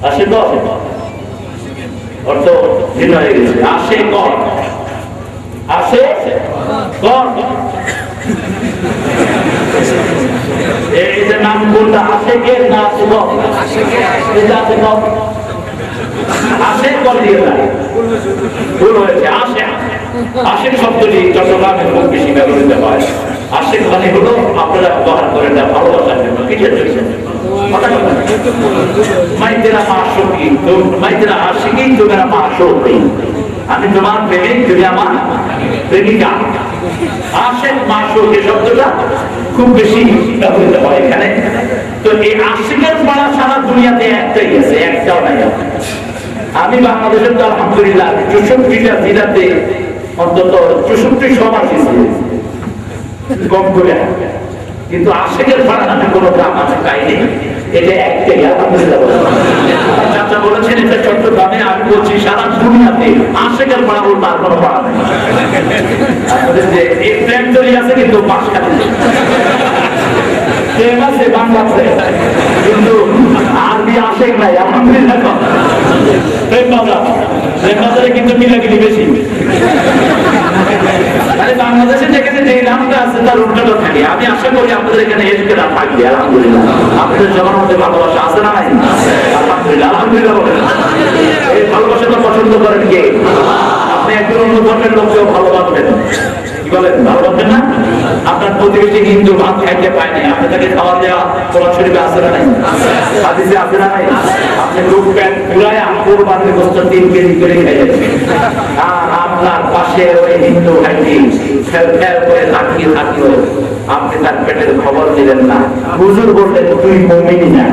আশিকর অর্থ ভিন্ন হয়ে গেছে। আশিকর আশিকর এই যে নাম কোনটা, আশিকের না আশিকর? এটা আশিকর, আশিকর দিয়ে না, ভুল হয়েছে। আশিক শব্দটি চট্টগ্রামের খুব বেশি ব্যবহৃত হয়। আশিক মানে হলো আপনারা ব্যবহার করেন না ভালোবাসার জন্য, কিসের জন্য? আমি তোমার প্রেমিক, তুমি আমার প্রেমিকা। আশিক মাশউক এই শব্দটা খুব বেশি ব্যবহৃত হয় এখানে। তো এই আশিকের পাড়া সারা দুনিয়াতে একটাই আছে, একটাও নাই। আমি বাংলাদেশের তো আলহামদুলিল্লাহ 64টা জেলাতে অন্তত 64 সমাজ কম করে, কিন্তু আশিকের পাড়া নামে কোনো গ্রাম আছে পাইনি। এটা একটাই আলহামদুলিল্লাহ। চাচা বলেছেন এটা চট্টগ্রামে, আমি বলছি সারা দুনিয়াতে আশিকের পাড়া বলতে আর কোনো পাড়া নেই। আপনাদের যে এই ফ্যাক্টরি আছে কিন্তু বাঁশখালী আছে বাংলাদেশে, কিন্তু আরবি আশিক নাই আলহামদুলিল্লাহ। প্রেমবাজারে কিন্তু মিলাগিলি বেশি। বাংলাদেশে যেখানে যে নামটা আছে তার উল্টাটা থাকে। আমি আশা করি আপনাদের এখানে এসে নাম থাকবে আলহামদুলিল্লাহ। আপনাদের সবার মধ্যে ভালোবাসা আছে না নাই? আলহামদুলিল্লাহ আলহামদুলিল্লাহ বলেন। এই ভালোবাসাটা পছন্দ করেন কে? আপনি একজন অন্য ধর্মের লোককেও ভালোবাসবেন, কি বলেন? ভালোবাসবেন না? আপনার প্রতিবেশী হিন্দু ভাত খাইতে পায় নাই, আপনি তাকে খাওয়া দেওয়া কোরআন শরীফে আছে না নাই? হাদিসে আছে না নাই? আপনি লোক প্যান্ট পুরায় আঙ্গুর বাঁধে বস্তু 3 কেজি করে খাইলেন, আর আপনার পাশে ওই হিন্দু ভাইটি ফের ফের করে তাকিয়ে থাকলো, আপনি তার পেটের খবর দিলেন না। হুজুর বললেন তুই মুমিন না,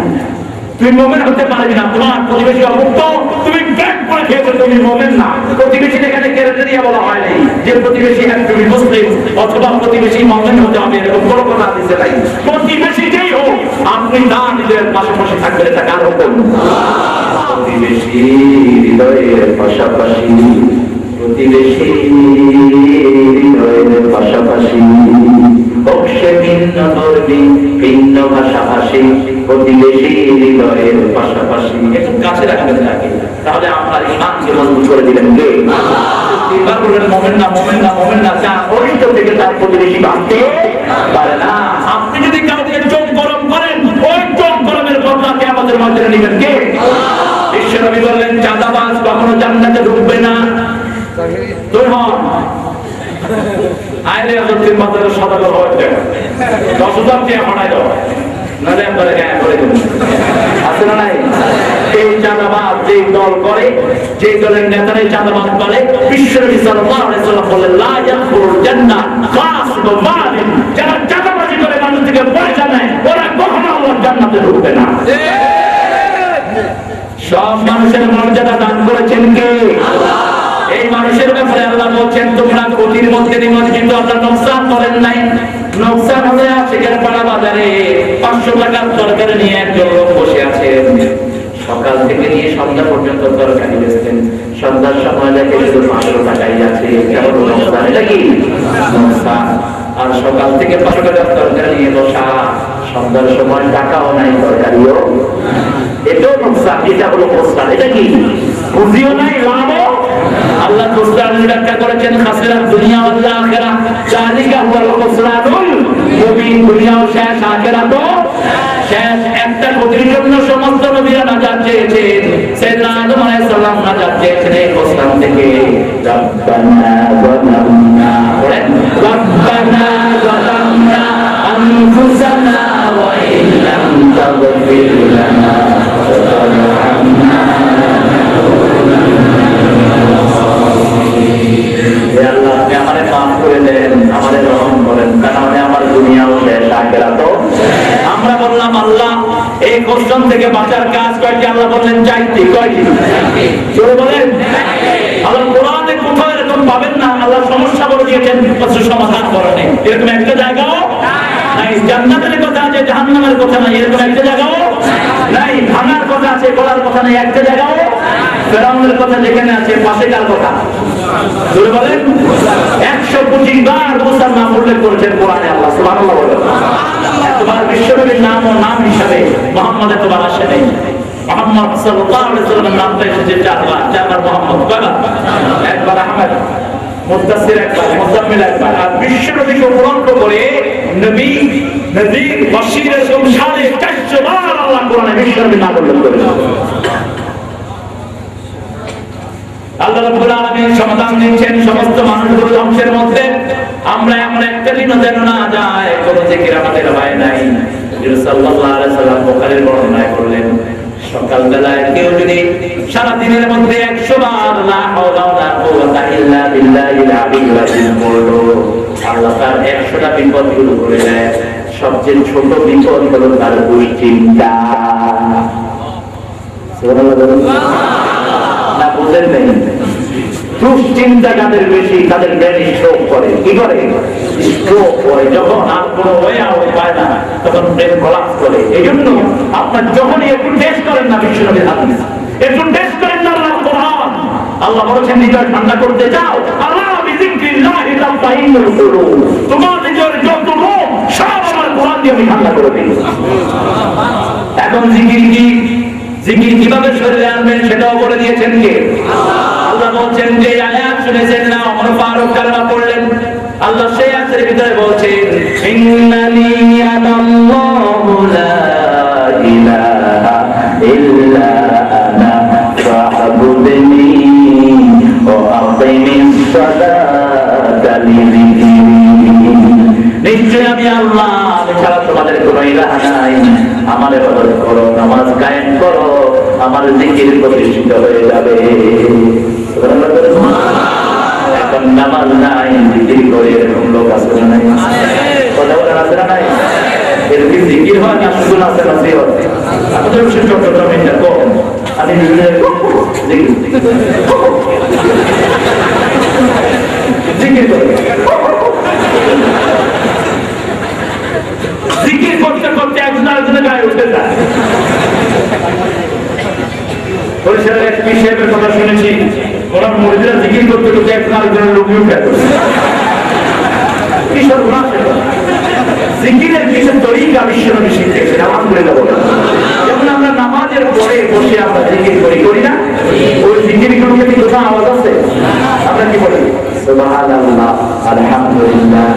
তুই মুমিন হতে পারবি না, তোমার প্রতিবেশী অমুক্ত, তুমি ব্যাগ করে খেয়েছো, তুমি মুমিন না। প্রতিবেশী এখানে ক্রাইটেরিয়া বলা হয়নি যে প্রতিবেশী একজন মুসলিম অথবা প্রতিবেশী মুমিন হতে হবে, এরকম কোনো কথা দিতে নাই। প্রতিবেশী যেই হোক আপনি না নিজের পাশাপাশি থাকবেন, এটা কার হুকুম? প্রতিবেশী হৃদয়ের পাশাপাশি, প্রতিবেশী হৃদয়ের পাশাপাশি, বংশে ভিন্ন ধর্মী ভিন্ন ভাষাভাষী, প্রতিবেশী হৃদয়ের পাশাপাশি। একটু কাছে রাখবেন তাকে, তাহলে আপনার ইমানকে মজবুত করে দিবেন কে? এবার বলবেন মোমেন না মোমেন না মোমেন না, যা অরিষ্ট থেকে তার প্রতিবেশী বাঁধতে পারে না। আপনি যদি কাউকে চোখ গরম করেন, ওই চোখ গরমের বদলাকে আমাদের মাঝে নেবেন কে? বিশ্বনবী বললেন চাঁদাবাজ কখনো জান্নাতে ঢুকবে না। দুই হন আইলে আজকের মাথায় সদাগর হওয়ার জায়গা 10,000 টাকা ভাড়ায় দাও, নাহলে আপনারা গায়ে করে দেবেন। আছে না নাই? এই চাঁদাবাজ যেই দল করে, যে দলের নেতারাই চাঁদাবাজ করে, বিশ্বনবী সাল্লাল্লাহু আলাইহি ওয়াসাল্লাম বললেন লা ইয়াদখুলুল জান্নাহ কাসিবুল মালিন, যারা চাঁদাবাজি করে মানুষ থেকে পয়সা নেয় ওরা কখনো আল্লাহর জান্নাতে ঢুকবে না। সব মানুষের মর্যাদা দান করেছেন কে? আল্লাহ। এই মানুষের ব্যাপারে আল্লাহ বলছেন তোমরা ক্ষতির মধ্যে নিমজ্জিত, আপনার নোকসান করেন নাই। নোকসান হলে আশিকের পাড়া বাজারে 500 টাকার তরকারি নিয়ে একজন লোক বসে আছেন, সকাল থেকে নিয়ে সন্ধ্যা পর্যন্ত তরকারি বেচতেন, সন্ধ্যার সময় দেখে শুধু 500 টাকাই আছে, কেমন নোকসান? এটা কি নোকসান? আর সকাল থেকে 500 টাকার তরকারি নিয়ে বসা, সন্ধ্যার সময় টাকাও নাই তরকারিও, এটাও নোকসান। এটা হলো নোকসান। এটা কি? পুঁজিও নাই, লাভও। আল্লাহ নোকসানের ব্যাখ্যা করেছেন খাসিরাত দুনিয়া ওয়াল আখিরাহ, যালিকা হুয়াল খুসরানুল মুবিন। দুনিয়াও শেষ, আখিরাতও শেষ। একটা ক্ষতির জন্য সমস্ত নবীরা নাজাত চেয়েছেন, সাইয়েদনা আদম আলাইহিস সালাম নাজাত চেয়েছেন এই খুসরান থেকে। রব্বানা যালামনা, রব্বানা যালামনা আনফুসানা ওয়া ইল্লাম তাগফির লানা ওয়া তারহামনা। আল্লাহ আপনি আমাদের মাফ করে দেন, আমাদের রহম করেন, কারণ আমার দুনিয়াও শেষ, আখিরাতও। আমরা বললাম আল্লাহ এই কষ্ট থেকে বাঁচার কাজ কয়েকটি, আল্লাহ বললেন চাইতে। কয়টি? জোরে বলেন। আল্লাহ কোরআনে কোথাও এরকম পাবেন না আল্লাহ সমস্যা বলে দিয়েছেন সমাধান করেন, এরকম একটা জায়গাও নাই। জান্নাতের কথা আছে, জাহান্নামের কথা নাই, এরকম একটা জায়গাও নাই। ভাঙার কথা আছে, বলার কথা নেই একটা জায়গাও। ফেরাউনের কথা যেখানে আছে, পাশে কার কথা? জোরে বলেন। 125 বার মুসার নাম উল্লেখ করেছেন কোরআনে আল্লাহ সুবহানাল্লাহ বলেন। তোমার বিশ্বনবীর নাম ও নাম হিসাবে মুহাম্মদ তোমার আসে নেই। মুহাম্মদ সাল্লাল্লাহু আলাইহি ওয়াসাল্লামের নামটা এসেছে 4 বার মুহাম্মদ কয়বার? একবার আহমদ, মুদাসসির একবার, মুজাম্মিল একবার। আর বিশ্বনবীকে উপলক্ষ করে নবী, নজির, বাশীর এরকম 450 বার আল্লাহ কোরআনে বিশ্বনবীর নাম উল্লেখ করেছেন। আল্লাহ রাব্বুল আলামিন সমাধান দিচ্ছেন সমস্ত মানুষগুলো ধ্বংসের মধ্যে আমরা এমন একটা দিনও যেন না যায় কোন জিকির আমাদের হয় নাই। রাসূল সাল্লাল্লাহু আলাইহি সাল্লাম বুখারীর বর্ণনায় করলেন, সকাল বেলায় কেউ যদি সারা দিনের মধ্যে 100 বার লা হাওলা ওয়ালা কুওয়াতা ইল্লা বিল্লাহিল আলিয়্যিল আযীম বলল, আল্লাহ তার 100টা বিপদ দূর করে দেয়। সবচেয়ে ছোট বিপদ হলো তার দুশ্চিন্তা। সুবহানাল্লাহ। না বুঝেন নাই? দুশ্চিন্তা যাদের বেশি তাদের ব্রেন স্ট্রোক করে। কি করে? স্ট্রোক করে। যখন আর কোনো ওয়ে পায় না তখন ব্রেন কোলাপস করে। এই জন্য আপনার যখনই একটু টেস্ট করেন না বিশ্বনবীর হাদিস, একটু টেস্ট করেন না আল্লাহর কোরআন। আল্লাহ বলেছেন হৃদয় ঠান্ডা করতে চাও, আল্লাহ বিযিকরিল্লাহি তাতমাইন্নুল কুলুব। তোমার হৃদয়ের যত রোগ সব আমার কোরআন দিয়ে আমি ঠান্ডা করে দিই। এখন জিকির কি? জিকির কিভাবে শরীরে আনবেন সেটাও বলে দিয়েছেন কে? আল্লাহ বলছেন যে আয়াত শুনেছেন না, ওমর ফারুক কালেমা পড়লেন, আল্লাহ সেই আয়াতের ভিতরে বলছেন ইন্নানি আনাল্লাহু লা ইলাহা ইল্লা আনা ফা'বুদনি ওয়া আকিমিস সালাতা লিযিকরি। নিশ্চয় আমি আল্লাহ, এছাড়া তোমাদের কোনো ইলাহ নাই, আমার ইবাদত করো, নামাজ কায়েম করো, আমার জিকির প্রতিষ্ঠিত হয়ে যাবে। এখন নামাজ নাই, জিকির করে এরকম লোক আছে না নাই? কথা বলেন আছে না নাই? এরকম জিকির হয় না শুধু নাচে নাচি হয়? আমাদের সে চট্টগ্রামে কম, আমি জিকির করি। জিকির করতে করতে একজন আরেকজনের গায়ে উঠে যায়। বরিশালের এক পীর সাহেবের কথা শুনেছি, ওনার মুরিদরা জিকির করতে করতে একজন আরেকজনের লোক উঠে যায়। কি সর্বনাশ! জিকিরের কিছু তরিকা বিশ্বনবী শিখিয়েছেন, আলহামদুলিল্লাহ বলেন। যেমন আমরা নামাজের পরে বসে আমরা জিকির করি না? ওই জিকির গুলোকে কি কোথাও আওয়াজ আছে? আমরা কি বলি? সুবহানাল্লাহ, আলহামদুলিল্লাহ,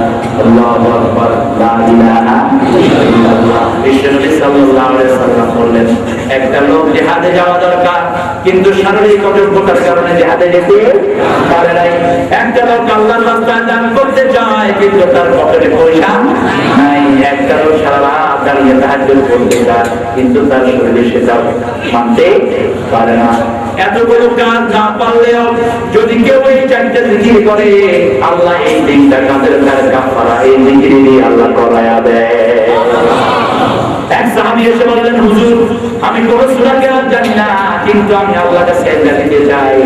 আল্লাহু আকবার, লা ইলাহা ইল্লাল্লাহ। বিশ্বনবী সাল্লাল্লাহু আলাইহি সাল্লাম বললেন, একটা লোক জিহাদে যাওয়া দরকার, কিন্তু শারীরিক অযোগ্যতার কারণে জিহাদে যেতে পারে নাই। একটা লোক আল্লাহর রাস্তায় দান করতে চায়, কিন্তু তার পকেটে পয়সা নাই। একটা লোক সারা রাত দাঁড়িয়ে তাহাজ্জুদ করতে চায়, কিন্তু তার শরীরে সেটা মানতে পারে না। এতগুলো কাজ না পারলেও যদি কেউ এই চারটে জিকির করে, আল্লাহ এই তিনটা কাজের কাফারা এই জিকির দিয়ে আল্লাহ করায়া দেয়। এক সাহাবী এসে বললেন, হুজুর আমি কোন সূরা কেরাত জানি না, কিন্তু আমি আল্লাহর কাছে সেজদা দিতে চাই,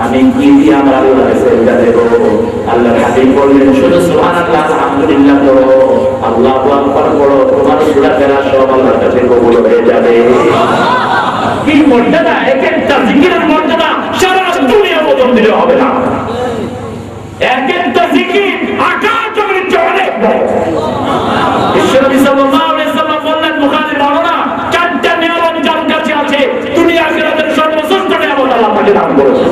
আমি কি দিয়ে আমার আল্লাহর কাছে সেজদা দেব? আল্লাহর হাবিব বললেন, শুধু সুবহানাল্লাহ, আলহামদুলিল্লাহ পড়ো, আল্লাহু আকবার পড়ো, তোমার সূরা কেরাত সব আল্লাহর কাছে কবুল হয়ে যাবে। কি মর্যাদা! এক একটা জিকিরের মর্যাদা সারা দুনিয়া ওজন দিলে হবে না। এক একটা জিকির আকাশ জমিনের চেয়ে অনেক বড়। বিশ্বনবী সাল্লাল্লাহু আলাইহি সাল্লাম বললেন, বুখারীর বর্ণনা, চারটা নিয়ামত যার কাছে আছে, দুনিয়া আখিরাতের সর্বশ্রেষ্ঠ নিয়ামত আল্লাহ তাকে দান করেছেন।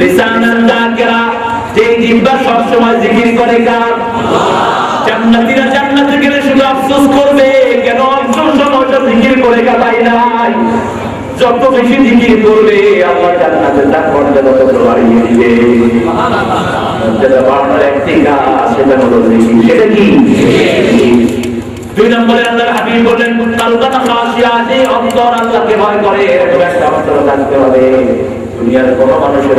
লিসানান যাকিরা, যে জিহ্বা সব সময় জিকির করে কার? জান্নাতীরা জান্নাতে গেলে শুধু আফসোস করবে, কেন আফসোস সময়টা জিকির করে কাটাই নাই। যত বেশি জিকির করবে আল্লাহ জান্নাতে তার মর্যাদা তত বাড়িয়ে দিবে। মর্যাদা বাড়ানোর একটি কাজ, সেটা হলো জিকির। সেটা কি? দুই নম্বরে আল্লাহর হাবিব বলেন, কালবান খাশিয়া, যে অন্তর আল্লাহকে ভয় করে, এরকম একটা অন্তর থাকতে হবে। দুনিয়ার কোনো মানুষের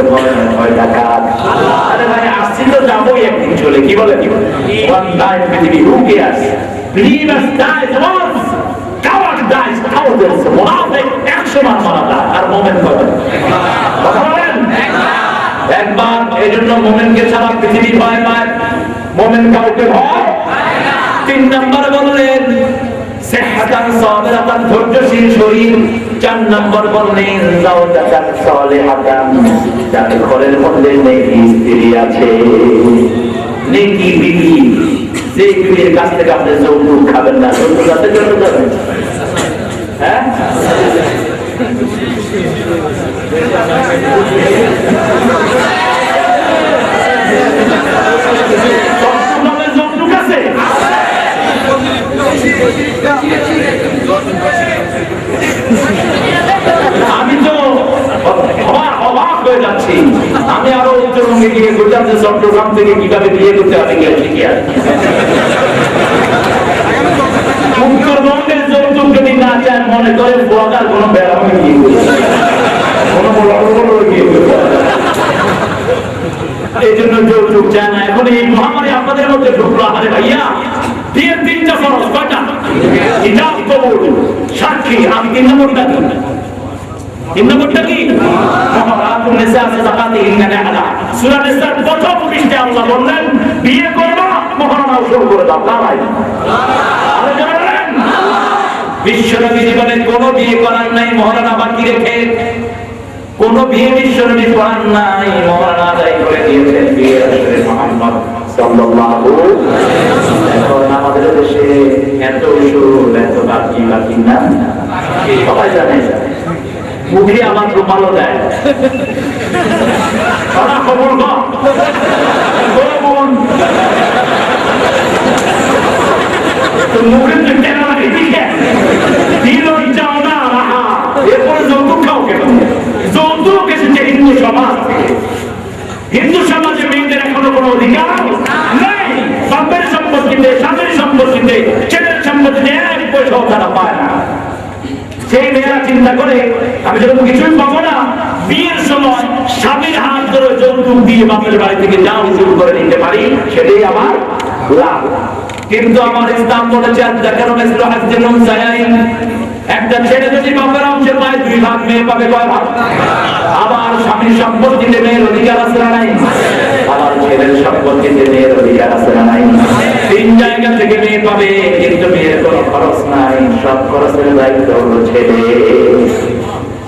ভয় ডাকাত। আরে ভাই, আসছি তো যাবোই একদিন চলে, কি বলে? ওয়ান টাইম পৃথিবী, who cares? Believers dies once, coward dies thousands. মুনাফিক 100 বার মারা যায়, আর মুমিন কয়বার? কথা বলেন, একবার। এজন্য মুমিনকে সারা পৃথিবী ভয় পায়, মুমিন কাউকে ভয় পায় না। 3 নম্বর বললেন, সিহহাতান সাবিরাতান ধৈর্যশীল শরীর। 4 নম্বর বললেন যাওজাতান সালিহাতান, যার ঘরের মধ্যে নেকি স্ত্রী আছে, নেকি বিবি। যে বিবির কাছ থেকে আপনি যৌতুক খাবেন না, যৌতুক আছে চলে যাবেন। হ্যাঁ, যৌতুক আছে। আমি তো অবাক হয়ে যাচ্ছি। আমি আরো উত্তরবঙ্গে গিয়ে বললাম যে চট্টগ্রাম থেকে কিভাবে বিয়ে করতে হবে শিখে আসি। উত্তরবঙ্গের যৌতুক যদি না চান মনে করে বলার কোনো বেড়ামে বিয়ে করতে, কোনো বিয়ে করতে। এই জন্য যৌতুক চায় না। এখন এই মহামারী আপনাদের মধ্যে ঢুকলো। আরে ভাইয়া, বিয়ের 3টা ফরজ, কয়টা? হিজাব, কবুল, সাক্ষী। আমি 3 নম্বরটা কি? 3 নম্বরটা কি? মুহরাতুন নিসা সাদাকাতিহিন্না নিহলা। সূরা নিসার প্রথম পৃষ্ঠায় আল্লাহ বললেন, বিয়ে করবা, মুহরানা শুরু করে দাও। কারাই? আরে জানেন, বিশ্বনবী জীবনে কোনো বিয়ে করার নাই মুহরানা বাকি রেখে। কোন বিয়ে বিশ্বনবী করার নাই, মুহরানা আদায় করে দিয়েছেন বিয়ে রাসূল মুহাম্মদ সাল্লাল্লাহু আলাইহি ওয়াসাল্লাম। এখন আমাদের দেশে এত উসুল, এত বাকি না, সবাই জানে। মুখে আমার রুমালও দেয়। সারা খবর মুখের যে কেনা দিকে দিল যাও না, এরপরে যৌতুক খাও কেন? যৌতুক এসেছে হিন্দু সমাজ থেকে। হিন্দু সমাজে মেয়েদের এখনো কোনো অধিকার নেই। বাপের সম্পত্তিতে, স্বামীর সম্পত্তিতে, ছেলের সম্পত্তিতে 1 পয়সাও তারা পায় না। সেই মেয়েরা চিন্তা করে, আমি যখন কিছুই পাবো না, বিয়ের সময় স্বামীর হাত ধরে যৌতুক দিয়ে বাপের বাড়ি থেকে যা শুরু করে নিতে পারি, সেটাই আমার লাভ। কিন্তু আমার ইসলাম বলেছে, একটা ছেলে যদি বাপের অংশে পায় 2 ভাগ, মেয়ে পাবে কয় ভাগ? আবার স্বামীর সম্পত্তিতে মেয়ের অধিকার আছে না নাই? আবার ছেলের সম্পত্তিতে মেয়ের অধিকার আছে না নাই? 3 জায়গা থেকে মেয়ে পাবে, কিন্তু মেয়ের কোনো খরচ নাই। সব খরচের দায়িত্ব হলো ছেলে।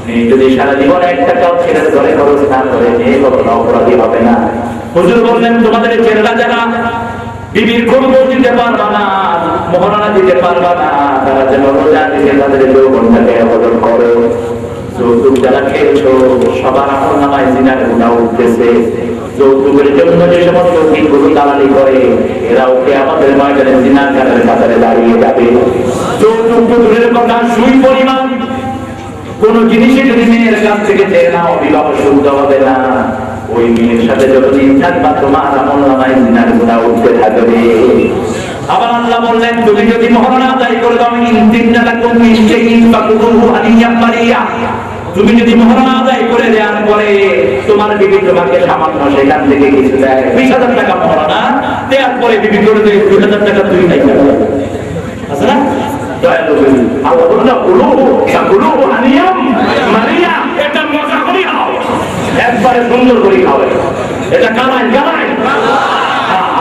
মেয়ে যদি সারা জীবন 1 টাকাও ছেলের ঘরে খরচ না করে, মেয়ে কখনো অপরাধী হবে না। হুজুর বললেন, তোমাদের ছেলেরা যারা বিবির খবর দিতে পারবা না, মোহরানা দিতে পারবা না, তারা যেন রোজা থেকে তাদের যৌবনটাকে হেফাজত করো। যৌতুক যারা খেয়েছো, সবার আমল নামায় জিনার গুনাহ উঠতেছে। যৌতুকের জন্য যে সমস্ত দিনগুলো দালালি করে, এরা ওকে আমাদের ময়দানে জিনাকারের কাতারে দাঁড়িয়ে যাবে। যৌতুক তো দূরের কথা, সুই পরিমাণ কোন জিনিসে যদি মেয়ের কাছ থেকে চেয়ে নাও, বিবাহ শুদ্ধ হবে না। ওই মেয়ের সাথে যতদিন থাকবা, তোমার আমল নামায় জিনার গুনাহ উঠতে থাকবে। আবার আল্লাহ বললেন, তুমি যদি মোহরানা আদায় করে দাও, তুমি যদি মোহরানা আদায় করে দেওয়ার পরে তোমার বিবি তোমাকে সামান্য সেখান থেকে কিছু দেয়, 20,000 টাকা মোহরানা দেওয়ার পরে বিবি করে দেয় 2,000 টাকা, তুই নাই আছে না? আল্লাহ বললেন, এটা মজা করি খাও, একবারে সুন্দর করে খাবে। এটা কামাই কামাই।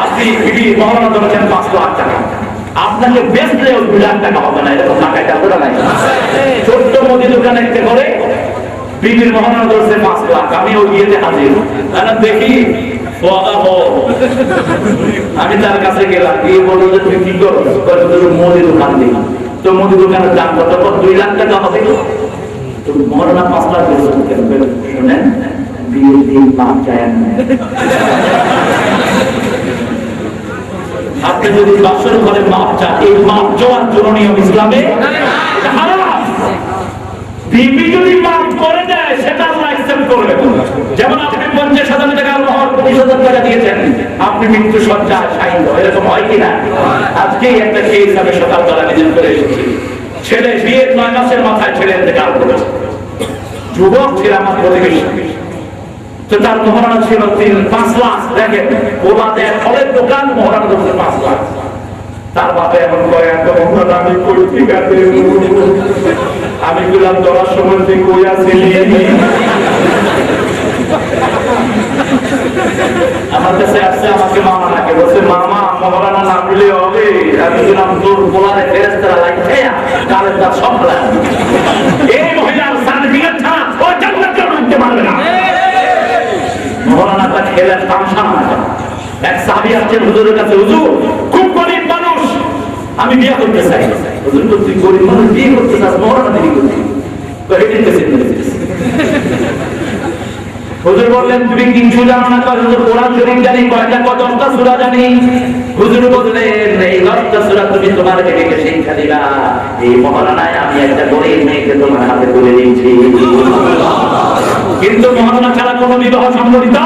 আপনি বিবি মোহরানা ধরেছেন 5 লাখ টাকা, আপনাকে বেচলেও 2 লাখ টাকা হবে না, এরকম টাকায় টাকা নাই। ছোট্ট মুদি দোকান একটা করে বিবির মোহরানা ধরছে 5 লাখ। আমি ওই বিয়েতে হাজির, দেখি আমি তার কাছে গেলাম, গিয়ে বললো যে তুমি কি করো? মুদি দোকান দিই। তো মুদি দোকানের দাম কত? 2 লাখ টাকা হবে। তো মোহরানা 5 লাখ শুনেন, বিয়ের দিন মাপ চায় না। আপনি যদি বাসর ঘরে মাপ চান, এই মাপ চাওয়ার জন্য নিয়ম ইসলামে হারাম। বিবি যদি মাপ করে দেয়, সেটা আল্লাহ অ্যাকসেপ্ট করবে। যেমন আপনি 50,000 টাকা মোহর, 20,000 টাকা দিয়েছেন, আপনি মৃত্যু সজ্জায় শায়িত, এরকম হয় কিনা? আজকেই একটা কেস আমি সকালবেলা নিজে করে এসেছি। ছেলে বিয়ের 9 মাসের মাথায় ছেলে ইন্তেকাল করেছে। যুবক ছিল আমার প্রতিবেশী, তো তার মোহরানা ছিল 5 লাখ। দেখেন, ওবাদের ফলের দোকান, মোহরানা ধরছে 5 লাখ। তার বাপে এখন কয়, মোহরানা আমি কই? ঠিক আছে, আমি বললাম দেওয়ার সময় তুই কই আসিলি? আমার কাছে আসছে, আমাকে মামা নাকে বলছে, মামা মহারানা না বলে হবে, আমি দিলাম তোর পোলারে ফেরেশতারা লাইছে কালের দাঁত সব ফেলায়। এই মহিলার সার্টিফিকেট ছাড়া ও জান্নাতে ঢুকতে পারবে না। মহারানাটা খেলেন তামসা না। এক সাহাবী আসছেন হুজুরের কাছে, হুজুর খুব গরিব মানুষ, আমি বিয়ে করতে চাই। হুজুর তো তুই গরিব মানুষ বিয়ে করতে চাস, মহারানা বিয়ে করতে হুজুর বললেন, তুমি কিছু জানো না? হুজুর কোরআন শরীফ জানি, কয়টা কতটা সূরা জানি। হুজুর বললেন, এই 10টা সূরা তুমি তোমার বেটিকে শিক্ষা দিবা। এই মহারানায় আমি একটা গরিব মেয়েকে তোমার হাতে তুলে দিচ্ছি। কিন্তু মহারানা ছাড়া কোনো বিবাহ সংগঠিত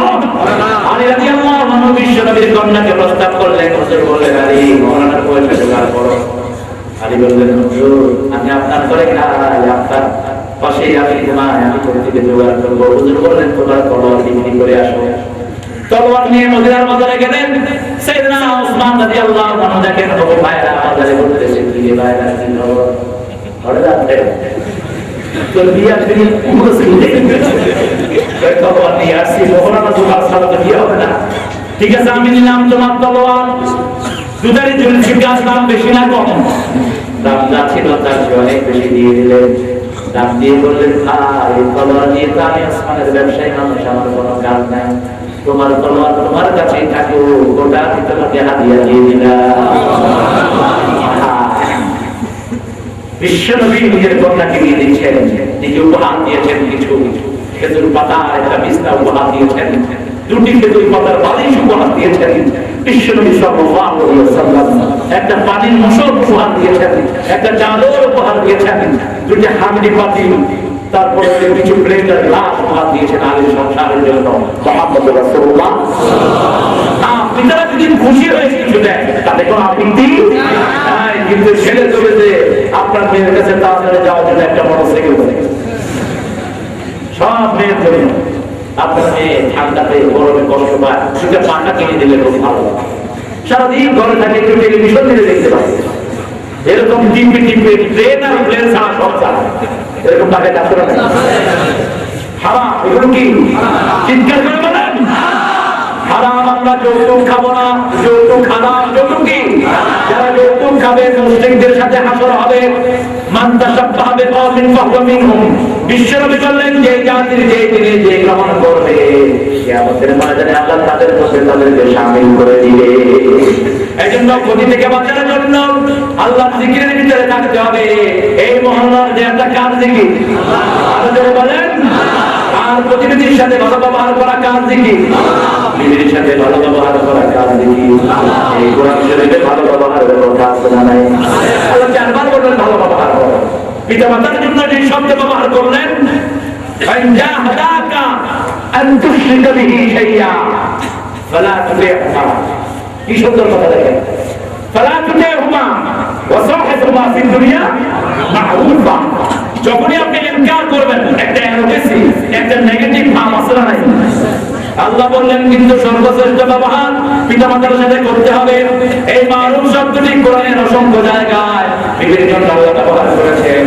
আলী রাদিয়াল্লাহু আনহু বিশ্ব নবীর কন্যাকে প্রস্তাব করলেন। হুজুর বললেন, আলী মহারানার পয়সা জোগাড় করো। আলী বললেন, হুজুর আমি আপনার করে খাই, আপনার পাশেই আমি ঘুমাই, আমি কোথা থেকে জোগাড় করবো? হুজুর বললেন, তোমার তলোয়ার বিক্রি করে আসো। তলোয়ার নিয়ে মদিনার বাজারে গেলেন। সাইয়েদনা ওসমান রাদিয়াল্লাহু আনহু দেখেন বহু ভাইরা বাজারে ঘুরতেছে। কি রে ভাইরা, কি খবর? ঘরে যাচ্ছে তোর বিয়া ফিরি তলোয়ার নিয়ে আসছি, মহারানা জোগাড় ছাড়া তো বিয়ে হবে না। ঠিক আছে, আমি নিলাম তোমার তলোয়ার। দুধারি ঝুলছি, গাছ দাম বেশি না কম? দাম যা ছিল তার চেয়ে অনেক বেশি দিয়ে দিলেন। দাম দিয়ে বললেন, এই তলোয়ার দিয়ে তো আমি আসমানের ব্যবসায়ী মানুষ, আমার কোনো কাজ নাই। তোমার তলোয়ার তোমার কাছেই থাকো, গোটা তোমাকে হাদিয়া দিয়ে দিলাম। বিশ্ব নবী নিজের কন্যাকে নিয়ে দিচ্ছেন, নিজে উপহার দিয়েছেন, কিছু খেজুর পাতা একটা বিছনা উপহার দিয়েছেন, 2টি খেজুর পাতার বালিশ উপহার দিয়েছেন। বিশ্ব নবী সাল্লাল্লাহু আলাইহি ওয়াসাল্লাম একটা পানির মশক উপহার দিয়েছেন, একটা চাদর উপহার দিয়েছেন, 2টি হাঁড়ি পাতিল, তারপরে কিছু প্লেট আর গ্লাস উপহার দিয়েছেন আলীর সংসারের জন্য। মুহাম্মদ রাসূলুল্লাহ পিতারা যদি খুশি হয়ে কিছু দেয় তাতে কোনো আপত্তি নাই, কিন্তু ছেলে চলে যে আপনার মেয়ের কাছে তাড়াতাড়ি যাওয়ার জন্য একটা মোটরসাইকেল করে সব মেয়ের জন্য। আপনার মেয়ে ঠান্ডাতে গরমে কষ্ট পায়, সেটা পাখা কিনে দিলে খুব ভালো। সারাদিন ঘরে থাকে, একটু টেলিভিশন দিলে দেখতে পাবে। এরকম টিপে টিপে ট্রেন আর প্লেন ছাড়া সব চালায়, এরকম টাকা চাষ করে হারাম। এগুলো কি চিৎকার করে বলেন হারাম? আমরা যৌতুক খাবো না, যৌতুক হারাম। যৌতুক কি? যারা যৌতুক খাবে মুশরিকদের সাথে হাসর হবে। মান তাশাব্বাহা বিকওমিন ফাহুয়া মিনহুম। বিশ্বনবী বললেন, যে জাতির যে দিনে যে গ্রহণ করবে কিয়ামতের ময়দানে আল্লাহ তাদের মধ্যে তাদেরকে শামিল করে দিবে। এজন্য ক্ষতি থেকে বাঁচার জন্য আল্লাহর জিকিরের ভিতরে থাকতে হবে। এই মহল্লার যে একটা কাজ জিকির, আপনারা বলেন, আর প্রতিনিধির সাথে ভালো ব্যবহার করা কাজ জিকির, বিবির সাথে ভালো ব্যবহার করা কাজ জিকির। এই কোরআন শরীফে ভালো ব্যবহারের কথা আছে না নাই? আল্লাহ 4বার বললেন ভালো ব্যবহার করো। পিতামাতার জন্য যে শব্দ ব্যবহার করলেন, ফাইন জাহাদাকা আন তুশরিকা বিহি শাইয়া ফালা তুতি'হুমা। কি সুন্দর কথা দেখেন, ফালা তুতি'হুমা ওয়া সাহিবহুমা ফিদ দুনিয়া মা'রুফা। যখনই আপনি ইনকার করবেন, একটা অ্যারোগেন্সি, একটা নেগেটিভ ভাব আসে না নাই? আল্লাহ বললেন, কিন্তু সর্বশ্রেষ্ঠ ব্যবহার পিতামাতার সাথে করতে হবে। এই মারুফ শব্দটি কোরআনের অসংখ্য জায়গায় বিবির জন্য আল্লাহ ব্যবহার করেছেন।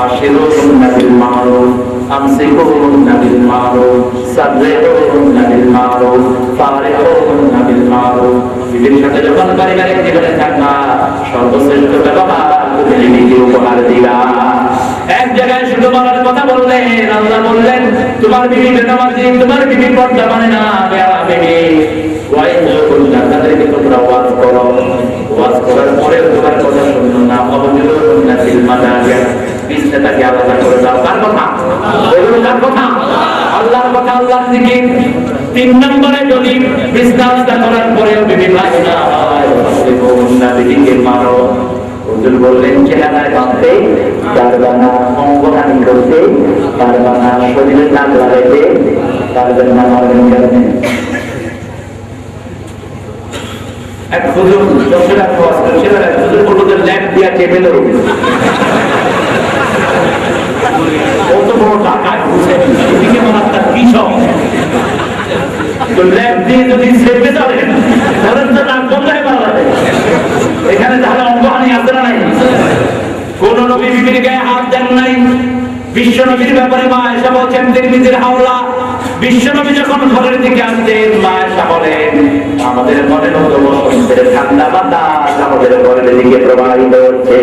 আশিরুহুন্না বিল মারুফ, আমসিকুহুন্না বিল মারুফ, সাররিহুন্না বিল মারুফ, ফারিহুন্না বিল মারুফ। বিবির সাথে যখন পারিবারিক জীবনে থাকবা, সর্বশ্রেষ্ঠ ব্যবহার তুমি বিবিকে উপহার দিবা। এক জায়গায় শুধু বলার কথা বললেন, আল্লাহ বললেন, তোমার বিবি বেনামাজি, তোমার বিবি পর্দা মানে না, বেয়ারা বিবি, ওয়াইজুকুন্না, তাদেরকে তোমরা ওয়াজ করো। ওয়াজ করার পরে তোমার কথা শুনলো না, অবজুকুন্না ফিল মাদাজিয়া, বিছনাটাকে আলাদা করে দাও। কার কথা? এগুলো কার কথা? আল্লাহর কথা, আল্লাহর জিকির। 3 নম্বরে যদি বিছনা আলাদা করার পরেও বিবি ভালো না হয়, ওয়াইজুকুন্না, বিবিকে মারো। হুজুর বললেন, চেহারায় বাঁধতে পারবা না, অঙ্গহানি করতে পারবা না, শরীরে নাক লাগাইতে পারবেন না, মারবেন কেমনে? এক হুজুর দশরা ওয়াজ করছিল, এক হুজুর বলল ল্যাব দিয়া টেবিলের উপর কত বড় টাকা ঘুষে এদিকে মারাত্মক কি সব তো ল্যাব দিয়ে যদি সেপে যাবেন ধরেন তো নাক বন্ধ হয়ে মারা যাবে। এখানে তাহলে অঙ্গহানি আছে না নাই? কোন নবী বিবির গায়ে হাত দেন নাই। বিশ্ব নবীর ব্যাপারে মা আয়েশা বলছেন, তিরমিজির হাওলা বিশ্বনবী যখন ঘরের দিকে আসতেন মা আয়েশা বলেন আমাদের মনের মতো বসন্তের ঠান্ডা বাতাস আমাদের ঘরের দিকে প্রবাহিত হচ্ছে।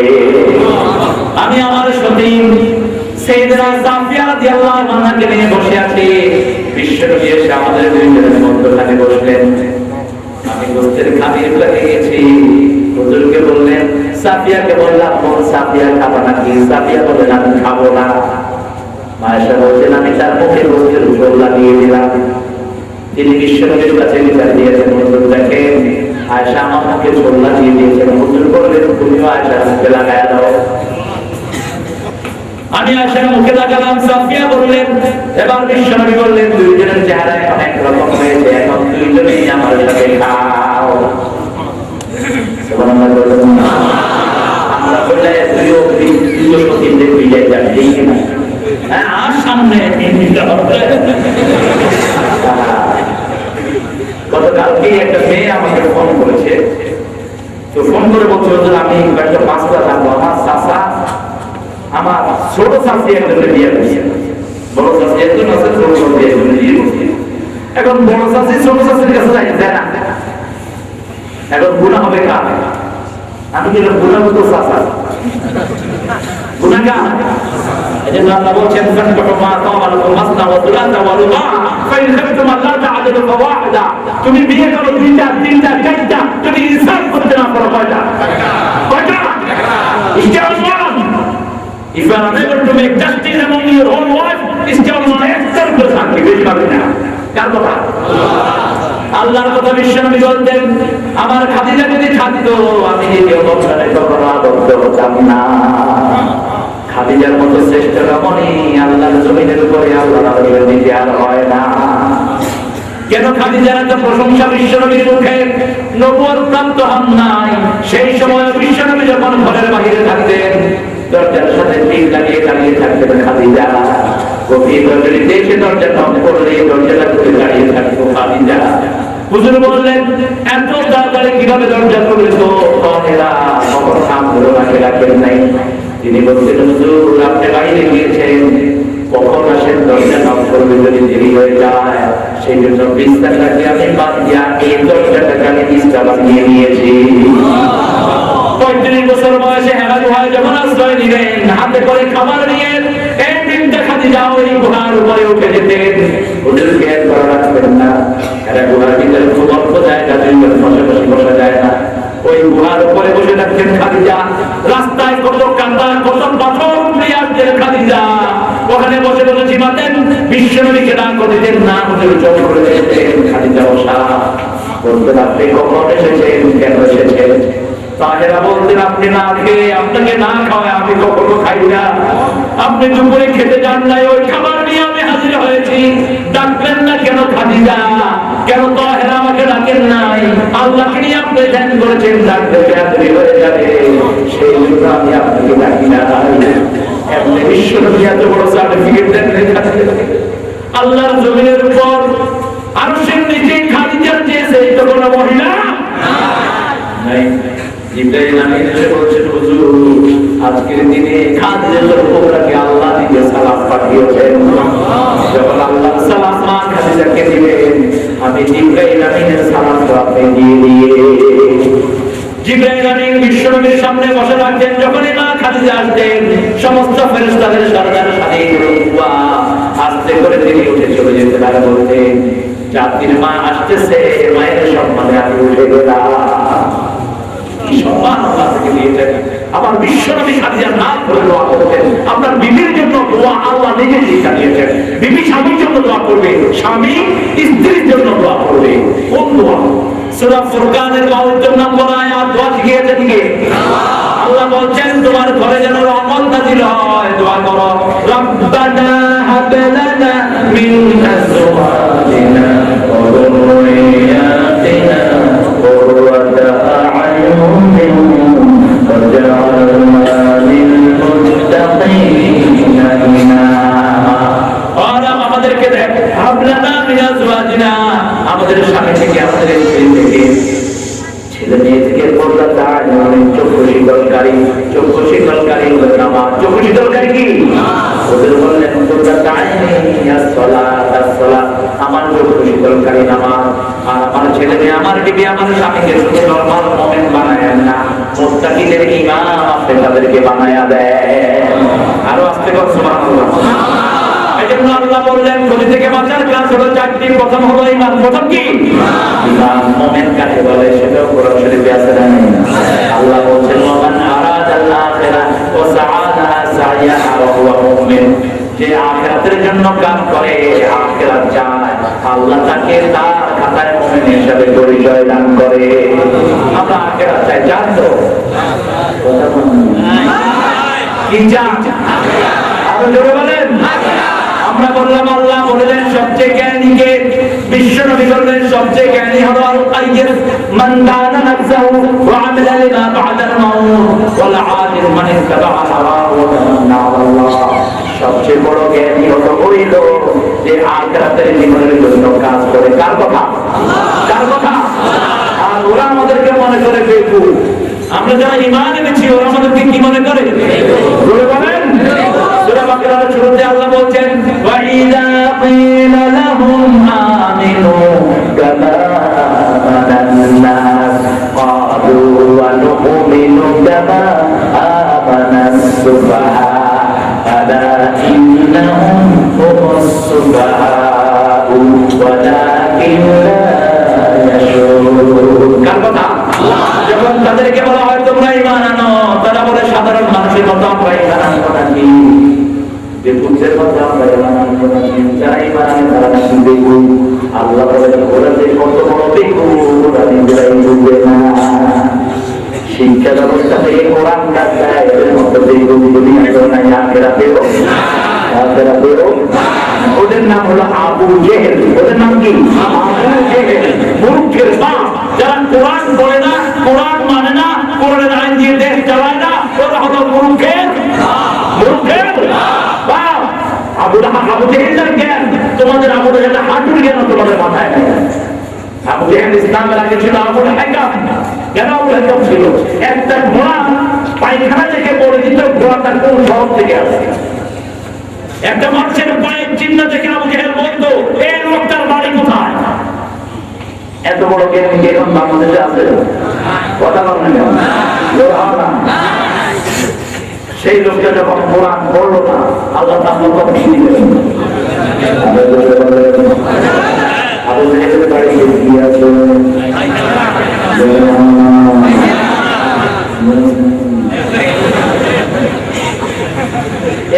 আমি আমার সতীন সাইয়েদা সাফিয়া রাদিয়াল্লাহু আনহাকে নিয়ে বসে আছি, বিশ্বনবী এসে আমাদের দুইজনের মধ্যখানে বসলেন। আমি গোশতের খামির পেয়ে গেছি, হুজুরকে বললেন, সাফিয়াকে বললাম সাফিয়া খাবো নাকি? সাফিয়া বললেন আমি খাবো না। আয়েশা বলছেন আমি তার মুখে গোশতের উপর লাগিয়ে দিলাম। তিনি বিশ্বনবীর কাছে বিচার দিয়েছেন, হুজুর দেখেন আয়েশা আমার মুখে ঝোল লাগিয়ে দিয়েছেন। হুজুর বললেন তুমিও আয়েশার মুখে লাগায় দাও। আমি আয়েশার মুখে লাগালাম। সাফিয়া বললেন, এবার বিশ্বনবী বললেন দুইজনের চেহারা এখন একরকম হয়েছে, এখন দুইজনেই আমার সাথে খাও। সুবহানাল্লাহ বললেন না, আমরা বললে দুইও দুইও সতীনদের বিজয় যান ঠিক না? হ্যাঁ আর সামনে গতকালকে একটা মেয়ে আমাকে ফোন করেছে, তো ফোন করে বলছে হুজুর আমি একটা পাঁচটা থাকবো, আমার চাচা আমার ছোট চাষি একজনের বিয়ে করছে, বড় চাষি একজন আছে, ছোট চাষি একজনের বিয়ে করছে। এখন বড় চাষি ছোট চাষির কাছে যায় না, এখন গুনাহ হবে কার? আমি কি গুনাহ তো চাচা গুনাহগার? এজন্য আল্লাহ বলেন ফাতহু মা তাওয়ালাকুম মাসনা ওয়া সুলাসা ওয়া রুবা ফাইন খাফতুম আল্লাহ তাআদিলু ফাওয়াহিদা। তুমি বিয়ে করো দুইটা তিনটা চারটা, তুমি ইনসাফ করতে না পারো কয়টা? কয়টা? If you are unable to make justice among your own wife, একটার উপর থাকবে, বেশি পাবে না। কার কথা? আল্লাহর কথা। বিশ্বনবী বলতেন আমার খাদিজা যদি থাকতো আমি দ্বিতীয় বছরে কখনো আবদ্ধ হতাম না। খাদিজার মতো শ্রেষ্ঠ রমণী আল্লাহর জমিনের উপরে আল্লাহর নবীর দিতে আর হয় না। কেন খাদিজার এত প্রশংসা বিশ্বনবীর মুখে? নবুয়ত প্রাপ্ত হন নাই সেই সময় বিশ্বনবী যখন ঘরের বাহিরে থাকতেন দরজার সাথে তীর লাগিয়ে দাঁড়িয়ে থাকতেন খাদিজা। গভীর রজনী দেখে দরজা নক করলে দরজাটা খুলে দাঁড়িয়ে থাকতো খাদিজা। হুজুর বললেন এত তাড়াতাড়ি কিভাবে দরজা খুলে তো এরা কখন কাম হলো না রাখেন নাই। তিনি বলছেন হুজুর আপনি বাইরে গিয়েছেন, কখন আসেন দরজা নক করবে যদি দেরি হয়ে যায়, সেই জন্য বিস্তারটাকে আমি বাদ দিয়া এই দরজাটাকে আমি বিস্তার বানিয়ে নিয়েছি। 35 বছর বয়সে হেরা গুহায় যখন আশ্রয় নিলেন, হাতে করে খাবার নিয়ে এই তিনটা খাদিজা ওই গুহার উপরে উঠে যেতেন। হুজুরকে একবার রাখবেন না, হেরা গুহার ভিতরে খুব অল্প জায়গা, দুইজন পাশাপাশি বসা যায় না। ওই গুহার উপরে বসে থাকতেন খাদিজা। রাস্তায় কত কাঁটা কত পাথর উঠে আসতেন খাদিজা, ওখানে বসে বসে চিবাতেন। বিশ্বনবীকে ডাক দিতেন না, হুজুর চোখ করে যেতেন। খাদিজা বসা বলতেন আপনি কখন এসেছেন, কেন এসেছেন? তাহেরা বলতেন আপনি না খেয়ে আপনাকে না খাওয়ায় আমি কখনো খাই না। আপনি দুপুরে খেতে যান নাই, ওই খাবার নিয়ে আমি হাজির হয়েছি। ডাকলেন না কেন খাদিজা? কেন তাহেরা আমাকে ডাকেন নাই? আল্লাহকে নিয়ে আপনি ধ্যান করেছেন, ডাকতে বেয়াদবি হয়ে যাবে, সেই জন্য আমি আপনাকে ডাকি না। এমনি বিশ্বনবী এত বড় সার্টিফিকেট দেন আল্লাহর জমিনের উপর আরশের নিচে খাদিজার চেয়েছে এই তো কোনো মহিলা নাই। জিবরাইল আমিন এসে বলছেন হুজুর আজকের দিনে খাদিজার উপরকে আল্লাহ নিজে সালাম পাঠিয়েছেন। যখন আল্লাহ সালাম মা খাদিজাকে দিবেন, আমি জিবরাইল আমিনের সালামটা আপনি দিয়ে জিবরাইল আমিন বিশ্বনবীর সামনে বসে থাকতেন। যখনই মা খাদিজা আসতেন সমস্ত ফেরেশতাদের সরদার সাথীগুলো আস্তে করে তিনি উঠে চলে যেতেন আর বলতেন জাতির মা আসতেছে, মায়ের সম্মানে আমি উঠে গেলাম। সম্মান আল্লাহ থেকে দিয়েছেন। আমার বিশ্বনবী খাদিজার নাম করে দোয়া করতেন। আপনার বিবির জন্য দোয়া আল্লাহ নিজে শিক্ষা দিয়েছেন। বিবি স্বামীর জন্য দোয়া করবে, স্বামী স্ত্রীর জন্য দোয়া করবে। কোন দোয়া? সূরা ফুরকানের 52 নম্বর আয়াত দোয়া শিখিয়েছেন কে? আল্লাহ বলছেন তোমার ঘরে যেন রহমত নাযিল হয়, দোয়া করো রব্বানা হাব লানা মিন আজওয়াজিনা ওয়া যুররিয়াতিনা কুররাতা আ'য়ুনিন ওয়াজআলনা লিল মুত্তাকিনা ইমামা। আমাদেরকে দেখ হাব লানা মিন আজওয়াজিনা, আমাদের স্বামী থেকে আমাদের স্ত্রী থেকে ছেলে মেয়ে থেকে পর্দা চক্ষু শীতলকারী, চক্ষু শীতলকারী হলো নামাজ। চক্ষু শীতলকারী কি? ওদের বললেন পর্দা চোখ শীতলকারী নামাজ। আর আমার ছেলে মেয়ে, আমার বিবি, আমার স্বামীকে শুধু নরমাল মুমিন বানায় না, মুত্তাকিদের ইমাম আপনি তাদেরকে বানায়া দেন। আরো আস্তে করে সুবহানাল্লাহ। এজন্য আল্লাহ বললেন ক্ষতি থেকে বাঁচার ক্লাস হলো চারটি। প্রথম হলো ঈমান। প্রথম কি? ঈমান। মুমিন কাকে বলে সেটাও কোরআন শরীফে আছে না? আল্লাহ বলছেন মান আরাদাল আখিরাহ ওয়া সাআদাহা সাইয়াহা ওয়া হুয়া মুমিন। যে আখিরাতের জন্য কাজ করে, আখিরাত চায়, আল্লাহ তাকে তার খাতায় মুমিন হিসেবে পরিচয় দান করে। আমরা আখিরাত চাই, জান তো কি চান? আরো জোরে বলেন। আমরা বললাম আল্লাহ বললেন সবচেয়ে জ্ঞানীকে, বিশ্ব নবী বললেন সবচেয়ে জ্ঞানী হলো আল কাইয়্যিম মান দানা নাফসাহু ওয়া আমিলা লিমা বা'দাল মাউত ওয়াল আলিম মান ইত্তাবা'a হাওয়াহু ওয়া তামান্না আলাল্লাহ। সবচেয়ে বড় জ্ঞানী হলো ওই লোক যে আখিরাতের জীবনের জন্য কাজ করে। কার কথা? কার কথা? আর ওরা আমাদেরকে মনে করে বেকুব। আমরা যারা ঈমান এনেছি ওরা আমাদেরকে কি মনে করে? বলে বলেন। সূরা বাকারার শুরুতে আল্লাহ বলছেন ওয়া ইযা কিলা লাহুম আমিনু কামা আমানান নাস ক্বালু ওয়া নু'মিনু কামা আমানাস সুফাহা আলা ইন্নাহুম হুমুস সুফাহা ওয়ালাকিন লা ইয়াশউরুন। কার কথা? যখন তাদেরকে বলা হয় তোমরা ঈমান আনো, তারা বলে সাধারণ মানুষের মতো আমরা ঈমান আনবো নাকি? বেকুবের মতো আমরা ঈমান আনবো নাকি? যারা ঈমান আনে তারা নাকি বেকুব। আল্লাহ বলেন ওরা যে কত বড় বেকুব ওরা নিজেরাই বুঝবে না। শিক্ষা ব্যবস্থা থেকে কোরআন কাজ দেয়, এদের মতো বেকুব দুনিয়াতেও নাই, আখিরাতেও। ওদের নাম হলো আবু জেহেল। ওদের নাম কি? আবু জেহেল, মূর্খের বাপ। যারা কোরআন বলে না, কোরআন মানে না, কোরআনের আইন দিয়ে দেশ চালায় না, ওরা হলো মূর্খের বাপ। আবু জেহেলের জ্ঞান তোমাদের, আবু জেহেলের হাঁটুর জ্ঞান তোমাদের মাথায় নেই। আবু জেহেল ইসলামের আগে ছিল আবুল হাকাম। কেন আবুল হাকাম ছিল? একটা ঘোড়া পায়খানা থেকে পড়ে দিত, ঘোড়াটা কোন শহর থেকে আসে? একটা মানুষের পায়ের চিহ্ন থেকে আবু জেহেল বলতো এই লোকটার বাড়ি কোথায়? এত বড় জ্ঞান কি এখন বাংলাদেশে আছে? কথা বলেন না। সেই লোকটা যখন কোরআন পড়লো না, আল্লাহ তাআলা কখন দিলেন? আবু জেহেলের বাড়ি কি আছে?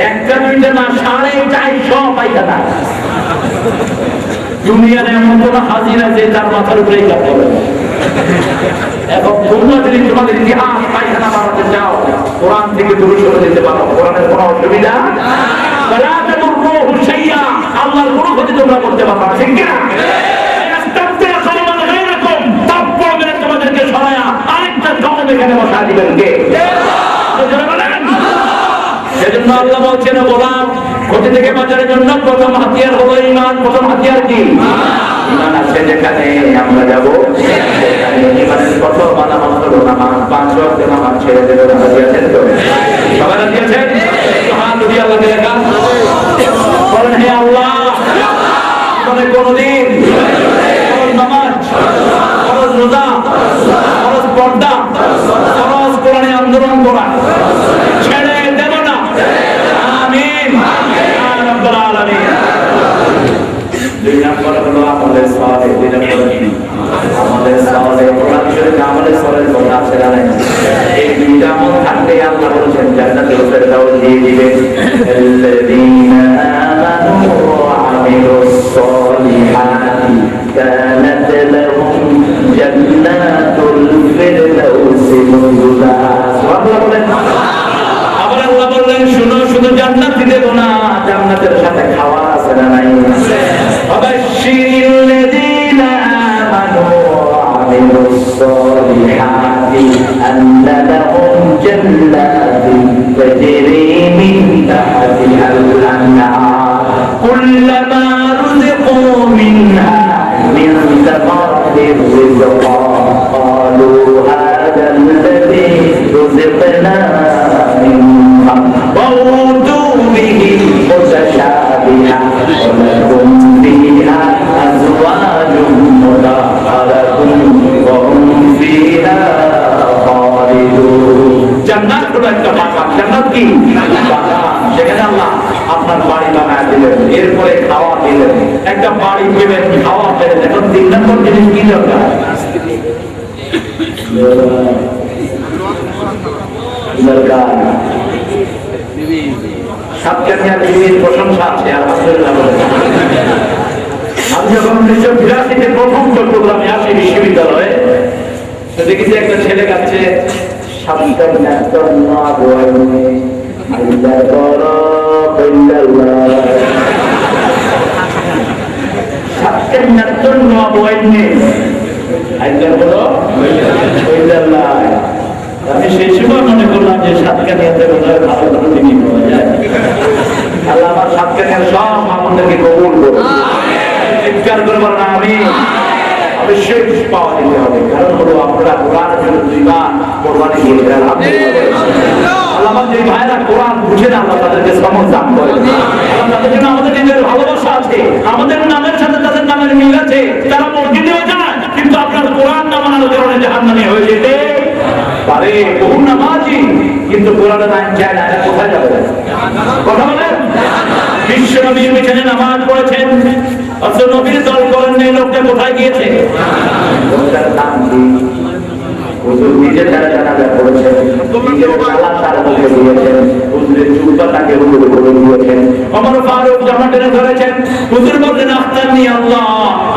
একটা দুইটা না, 450 পায়খানা। দুনিয়ার এমন কোন হাজির আছে তার মাথার উপরে কাপড়। এখন তোমরা যদি তোমাদের ইতিহাস পায়খানা বানাতে চাও, কোরআন থেকে দূরে সরে যেতে পারো, কোরআনের কোনো অসুবিধা আল্লাহর কোনো ক্ষতি তোমরা করতে পারো না, ঠিক কিনা? তোমাদেরকে সরায়া আরেকটা জবাব এখানে বসা দিবেন কে? সেজন্য আল্লাহ বলছেন গোলাম ক্ষতি থেকে বাঁচার জন্য প্রথম হাতিয়ার হলো ঈমান। প্রথম হাতিয়ার কি? ঈমান আছে যেখানে আমরা যাব সেখানে ঈমানের প্রথম আলামত হলো নামাজ। 5 ওয়াক্ত নামাজ ছেড়ে দেবে না। রাজি আছেন তো? সবাই রাজি আছেন? হাত উঠিয়ে আল্লাহকে দেখান, বলেন হে আল্লাহ, মানে কোনদিন ফরজ নামাজ, ফরজ রোজা, ফরজ পর্দা, ফরজ কোরআনে আন্দোলন করা ছেড়ে দেব না। আমিন ইয়া রাব্বাল আলামিন। 2 নম্বর হলো আমাদের সাথে, 2 নম্বর কি? আমাদের সাথে কোরআন শরীফে আমাদের সাথে কথা আছে না? এই দুইটা আমল থাকলে আল্লাহ বলেন জান্নাতুল ফেরদাউস দিয়ে দিবেন। আল্লাযীনা আমানু ওয়া আমিলুস সলিহাতি কানাত লাহুম জান্নাতুল ফেরদাউস নুজুলা। সুবহানাল্লাহ বলেন। আবার আল্লাহ বললেন শুনো, শুধু জান্নাত দেব না, জান্নাতের সাথে খাওয়া আছে না নাই? আবাশশিরিল্লাযীনা আমানু ওয়া আমিলুস সলিহাতি আন্না লাহুম জান্নাতুন তাজরি মিন তাহতিহাল আনহার কুল্লামা রুযিকু মিনহা মিন তামারির রিজকা ক্বালু হাযাল্লাযী রুযিকনা মিন ক্বাবল وأوتوا به متشابها ولكم فيها أزواج বাগান, জান্নাত কি বাগান, সেখানে আল্লাহ আপনার বাড়ি বানায় দিলেন, এরপরে খাওয়া দিলেন, একটা বাড়ি দিবেন, খাওয়া দিলেন। এখন 3 নম্বর জিনিস কি দরকার? দরকার সাতকানিয়ার বিবির প্রশংসা আছে, আলহামদুলিল্লাহ। আমি যখন 1982-তে প্রথম চট্টগ্রামে আসি বিশ্ববিদ্যালয়ে, তো দেখেছি একটা ছেলে গাচ্ছে আমি সেই সময় মনে করলাম যে সাতকানিয়াতে বোধহয় ভালো ভালো জিনিস পাওয়া যায়। আল্লাহ আমার সাতকানিয়ার সব মামুনদেরকে কবুল করুন, চিৎকার করবার না আমি অবশ্যই পাওয়া যেতে হবে। কারণ হলো আপনারা কোরআনের জন্য 2 বার কোরবানি দিয়েছেন, আলহামদুলিল্লাহ। আল্লাহ আমার যে ভাইরা কোরআন বুঝে না, আল্লাহ তাদেরকে সমর্থন দান করেন। আল্লাহ তাদের জন্য আমাদের নিজের ভালোবাসা আছে, আমাদের নামের সাথে তাদের নামের মিল আছে। তারা মসজিদেও যায়, কিন্তু আপনার কোরআন না মানার কারণে জাহান্নামী হয়ে যেতে পারে। বহু নামাজি কিন্তু কোরআনের আইন চায় না, কোথায় যাবে? কথা বলেন। বিশ্ব নবীর পিছনে নামাজ পড়েছেন, অথচ নবীর দল করেন এই লোকটা কোথায় গিয়েছে? হুজুর নিজে তারা জানাজা করেছেন, নিজের সালা তার মুখে দিয়েছেন, হুজুরের জুব্বা তাকে হুজুর করে দিয়েছেন। ওমর ফারুক জামা টেনে ধরেছেন, হুজুর বললেন আখতারনি আল্লাহ,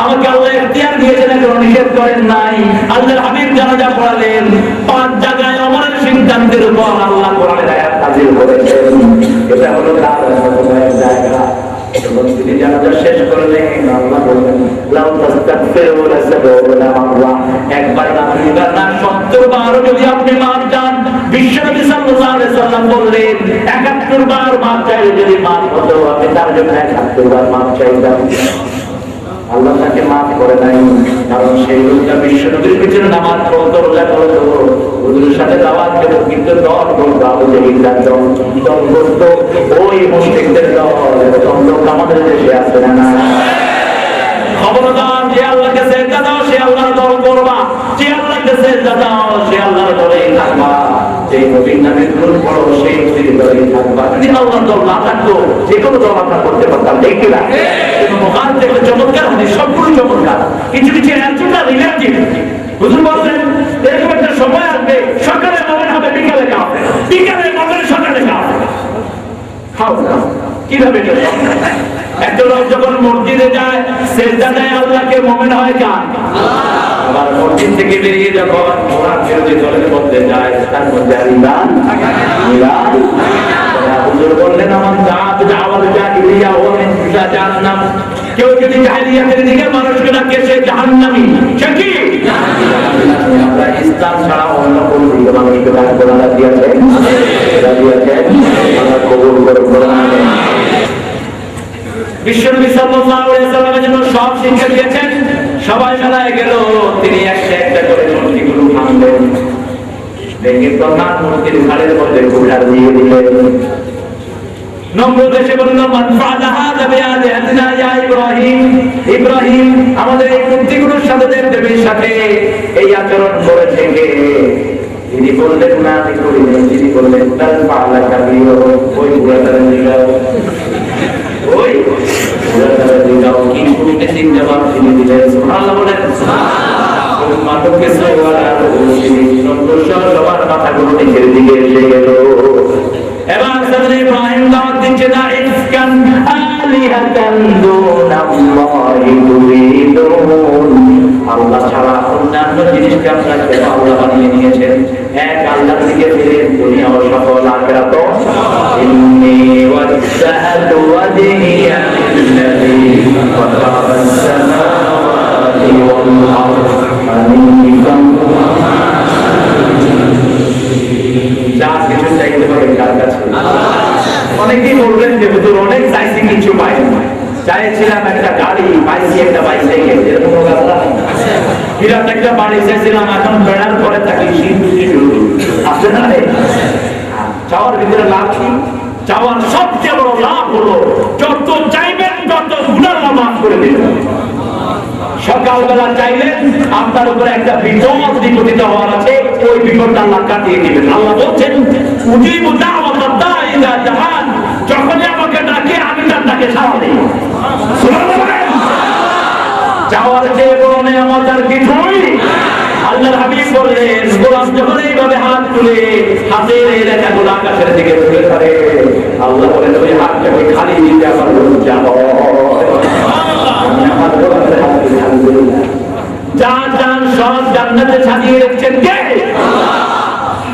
আমাকে আল্লাহ ইখতিয়ার দিয়েছেন, কোনো নিষেধ করেন নাই। আল্লাহর হাবিব জানাজা পড়ালেন, 5 জায়গায় ওমরের সিদ্ধান্তের উপর আল্লাহ কোরআনের আয়াত নাযিল করেছেন। এটা হলো তার জায়গা। তিনি জানাজা শেষ করলেন, আল্লাহ বললেন লাউ তাস্তাগফিরু লাসাবুনা আল্লাহ, একবার না দুইবার না 70 বার যদি আপনি মাফ চান। বিশ্বনবী সাল্লাল্লাহু আলাইহি সাল্লাম বললেন 71 বার মাফ চাইলে যদি মাফ হতো, আমি তার জন্য 71 বার মাফ চাইতাম। আল্লাহ তাকে মাফ করে নাই, কারণ সেই লোকটা বিশ্বনবীর পিছনে নামাজ পড়তো, রোজা করতো, হুজুরের সাথে দাওয়াত খেত, কিন্তু দল করতো আবু জাহিলদের দল করতো, ওই মুশরিকদের দল। এরকম লোক আমাদের দেশে আছে না? খবরদার, যে আল্লাহকে সিজদা দাও সে আল্লাহর দল করবা, যে আল্লাহকে সিজদা দাও সে আল্লাহর দলেই থাকবা, যে নবীর নামে দুরূদ পড়ো সেই নবীর দলেই থাকবা। যদি আল্লাহর দল না থাকতো যে কোনো দল আমরা করতে পারতাম, দেখি না? মুখান থেকে চমৎকার হাদিস, সবগুলো চমৎকার, কিছু কিছু এতটা রিলেটিভ। হুজুর বললেন এরকম একটা সময় আসবে, সকালে মনে হবে বিকালে কাফের, বিকালে মনে সকালে কাফের। খাও না কিভাবে এটা সম্ভব? একটা লোক যখন মসজিদে যায়, সিজদা দেয় আল্লাহকে, মুমিন হয় কার? আবার মসজিদ থেকে বেরিয়ে যখন কোরআন বিরোধী দলের মধ্যে যায়, তার মধ্যে ইমান ইমান। হুজুর বললেন আমার জাত জাওয়াল জাহিলিয়া ও মিন জাহান্নাম, কেউ যদি জাহিলিয়াতের দিকে মানুষকে ডাকে সে জাহান্নামী। সে কি? আমরা ইসলাম ছাড়া অন্য কোন দিকে মানুষকে ডাকবো না? দিয়েছেন আমরা কবুল করব। বিশ্বনবী সাল্লাল্লাহু আলাইহি সাল্লামের জন্য সব শিক্ষা দিয়েছেন। সবাই মেলায় গেল, তিনি একটা একটা করে মূর্তিগুলো ভাঙলেন, দেখে প্রধান মূর্তির ঘাড়ের মধ্যে কুঠার দিয়ে দিলেন। নমরুদ এসে বলল মান ফাআলা হাযা বিআলিহাতিনা ইয়া ইব্রাহিম, ইব্রাহিম আমাদের এই মূর্তিগুলোর সাথে দেবদেবীর সাথে এই আচরণ করেছে কে? তিনি বললেন না আমি করিনি। তিনি বললেন তার ফাআলা কাবির, ওই বুড়াটার দিগাও, ওই বুড়াটার দিগাও কি শুনতে চিন জবাব তিনি দিলেন। সুবহানাল্লাহ বলেন। সুবহানাল্লাহ। মাতকে সওয়ালা সবার মাথাগুলো নিচের দিকে এসে গেল। এবার সাদরে ইব্রাহিম দাওয়াত দিচ্ছে না ইসকান আলিহাতান দুনাল্লাহি তুরিদুন, আল্লাহ ছাড়া অন্যান্য জিনিসকে আপনারা কেন আল্লাহ বানিয়ে নিয়েছেন? এক আল্লাহর দিকে ফিরে দুনিয়া ও সকল আখিরাত। ইন্নী ওয়াজ্জাহতু ওয়াজহিয়া লিল্লাযী ফাতারাস সামাওয়াতি ওয়াল আরদ হানিফান। যা কিছু চাইতে পারেন কার কাছে? অনেকেই বলবেন যে হুজুর অনেক চাইছি কিছু পাইনি, চাইছিলাম একটা গাড়ি পাইছি একটা বাইসাইকেল, এরকম কথা বিরাট একটা বাড়ি চাইছিলাম, এখন বেড়ার ঘরে থাকি, আছে না? চাওয়ার ভিতরে লাভ কি? চাওয়ার সবচেয়ে বড় লাভ হলো যত চাইবেন তত গুনাহ মাফ করে দিবেন। সকালবেলা চাইলেন আপনার উপরে একটা বিপদ বিপতিত হওয়ার আছে, ওই বিপদটা আল্লাহ কাটিয়ে দিবেন। আল্লাহ বলছেন উজিবু দাওয়াতাদ দাঈ ইযা দাআন, যখনই আমাকে ডাকে আমি তার ডাকে সাড়া দিই। সুবহানাল্লাহ। যাওয়ার চেয়ে বড় নিয়ামত আর কিছুই। আল্লাহর হাবিব বললেন গোলাম যখন এইভাবে হাত তুলে হাতের এই রেখাগুলো আকাশের দিকে তুলে ধরে, আল্লাহ বলেন ওই হাতটাকে খালি দিতে আমার লজ্জা হয়। যার যার সব জান্নাতে সাজিয়ে রেখেছেন কে?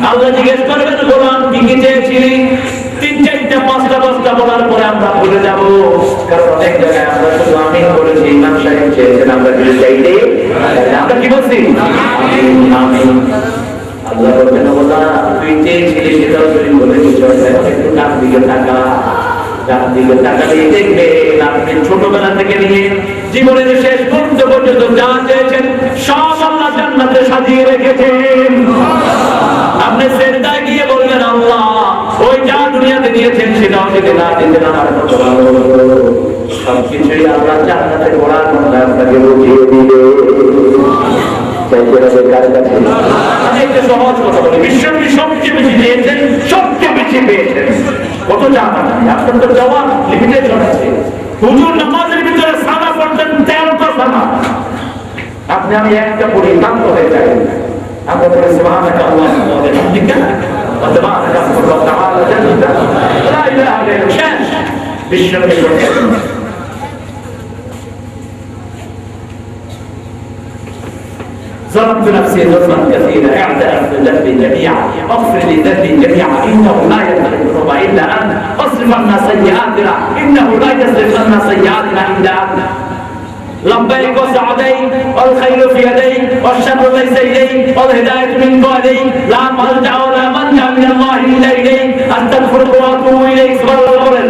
আল্লাহ জিজ্ঞেস করবেন গোলাম কি কি চেয়েছিলি? 3, 4, 5টা 10টা বলার পরে আমরা ভুলে যাব, কারণ অনেক জায়গায় আমরা শুধু আমিন বলেছি, ইমাম সাহেব চেয়েছেন আমরা কিছু চাইতে, আমরা কি বলছি? আমিন। আল্লাহ বলবেন ওলা তুই চেয়েছিলি সেটাও যদি বলে কিছু একটু ডান দিকে তাকা, ডান দিকে তাকালেই দেখবেন আপনি ছোটবেলা থেকে নিয়ে জীবনের শেষ মুহূর্ত পর্যন্ত যা চেয়েছেন সব আল্লাহ জান্নাতে সাজিয়ে রেখেছেন। আপনি সেজদায় গিয়ে বলবেন আল্লাহ ওই যা দুনিয়াতে দিয়েছেন সেটাও যদি না দিতেন আমার মতো ভালো হতো। সবকিছুই আল্লাহ জান্নাতে ঘোরার মধ্যে আপনাকে বুঝিয়ে দিবে। একটা সহজ কথা বলি, বিশ্বনবী সবচেয়ে বেশি দিয়েছেন, সবচেয়ে বেশি পেয়েছেন। কত জানা আপনার তো যাওয়া লিমিটেশন আছে। হুজুর নামাজের ভিতরে সানা পড়তেন 13টা সানা, আপনি আমি একটা পড়ি ক্লান্ত হয়ে যাই। আমরা বলি সুবহানাকা আল্লাহুম্মা ওয়া বিহামদিকা ওয়া তাবারাকা ইসমুকা ওয়া তাআলা জাদ্দুকা লা ইলাহা ইল্লা শেষ। বিশ্বনবী বলেছেন ظلمت نفسي ظلما كثيرا اعترف بذنبي جميعا اغفر لي ذنبي جميعا انه لا يغفر الذنوب الا انت اصرف عنا سيئاتنا انه لا يصرف عنا سيئاتنا الا انت لبيك وسعديك والخير في يديك والشر ليس اليك والهدايه منك اليك لا ملجا ولا منجا من الله الا اليك استغفرك واتوب اليك سبحان الله.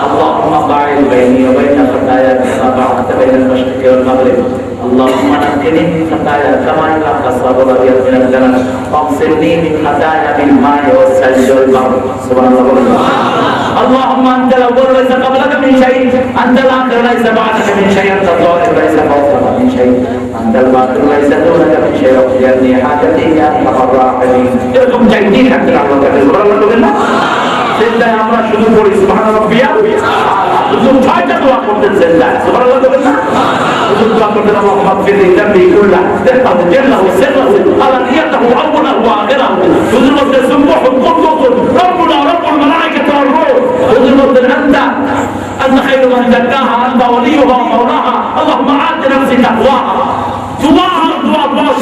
اللهم باعد بيني وبين خطاياي كما بعدت بين المشرق والمغرب. اللهم نقني من خطايا كما ينقى الثوب الابيض من الدنس واغسلني من خطايا بالماء والثلج والبرد. سبحان الله. اللهم انت الاول ليس قبلك من شيء، انت الاخر ليس بعدك من شيء، انت الظاهر ليس فوقك من شيء، انت الباطن ليس دونك من شيء، واغفرني حاجتي يا ارحم الراحمين. এরকম চাইতেই থাকতে আল্লাহর কাছে সুবহানাল্লাহ। সেজদায় আমরা শুধু পড়ি সুবহান রাব্বিয়া, শুধু 6টা দোয়া করতেন সেজদায় সুবহানাল্লাহ বলেন না। শুধু দোয়া করতেন আল্লাহুম্মা গফিরলি যামবি কুল্লা তাকাদ জাল্লাহু সিররাহু আলানিয়াতাহু আউলাহু ওয়া আখিরাহু। শুধু বলতে সুবহান কুদ্দুস রব্বুনা রব্বুল মালায়েকাতি ওয়ার রূহ। শুধু বলতে আনতা খায়রু মান যাক্কাহা আনতা ওয়ালিয়ুহা মাওলাহা আল্লাহুম্মা আতি নাফসি তাকওয়াহা। দোয়া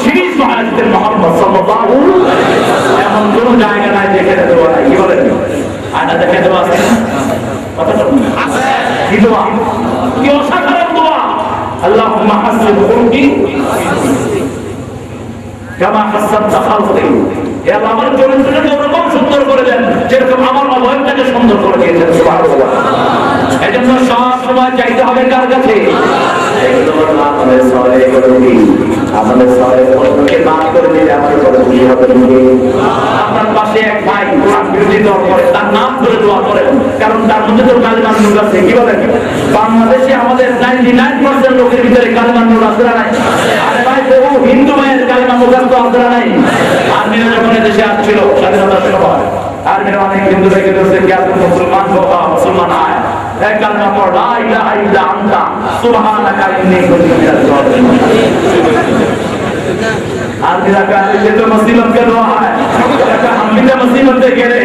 সিরিজ মহাজিদ মুহাম্মদ সাল্লাল্লাহু আলাইহি ওয়াসাল্লাম। এমন কোন জায়গা নাই যেখানে দোয়া নাই। কি বলেন? আনা দেখে দোয়া আছে কতটা আছে? কি দোয়া? কি অসাধারণ দোয়া। আল্লাহুম্মা হাসিন খুলকি কামা হাসানতা খালকি। হে আল্লাহ আমার চরিত্রটাকে ওরকম সুন্দর করে দেন যেরকম আমার অবয়বটাকে সুন্দর করে দিয়েছেন সুবহানাল্লাহ। এজন্য সব সময় চাইতে হবে কার কাছে? আমাদের সবাই করবি, আমাদের সবাই অন্যকে মাফ করে দিলে আমাদের বড় খুশি হবে। আপনার পাশে এক ভাই কোরআন বিরোধী দল করে, তার নাম ধরে দোয়া করেন, কারণ তার মধ্যে তো কালিমার নূর আছে। কি বলেন? বাংলাদেশে আমাদের 99% লোকের ভিতরে কালিমার নূর আছে না নাই? আরে ভাই বহু হিন্দু ভাইয়ের কালিমা মুখস্থ আছে না নাই? আর্মিরা যখন দেশে আসছিল স্বাধীনতার সময়, আর্মিরা অনেক হিন্দু থেকে বলছে কি আপনি মুসলমান বাবা মুসলমান আয় এক কালিমা পড় লা ইলাহা ইল্লা আনতা সুবহানাকা ইন্নী কুনতু মিনাজ জালিমিন। আর্মিরা কাছে যে তো মুসলিম কে দোয়া হয়, এটা আমি তো মুসিবতে গেলে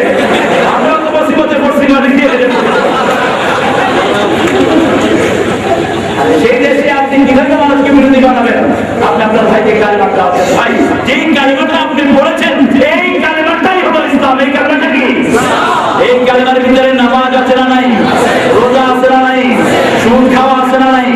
আমরা তো মুসিবতে পড়ছি না দেখি। সেই দেশে আপনি কিভাবে মানুষকে বিরোধী বানাবেন? আপনি আপনার ভাইকে কালিমাটা ভাই যেই কালিমাটা আপনি পড়েছেন এই কালিমাটাই হলো ইসলাম। এই কালিমাটা কি? এই কালিমার ভিতরে নামাজ আছে না নাই? রোজা আছে না নাই? সুদ খাওয়া আছে না নাই?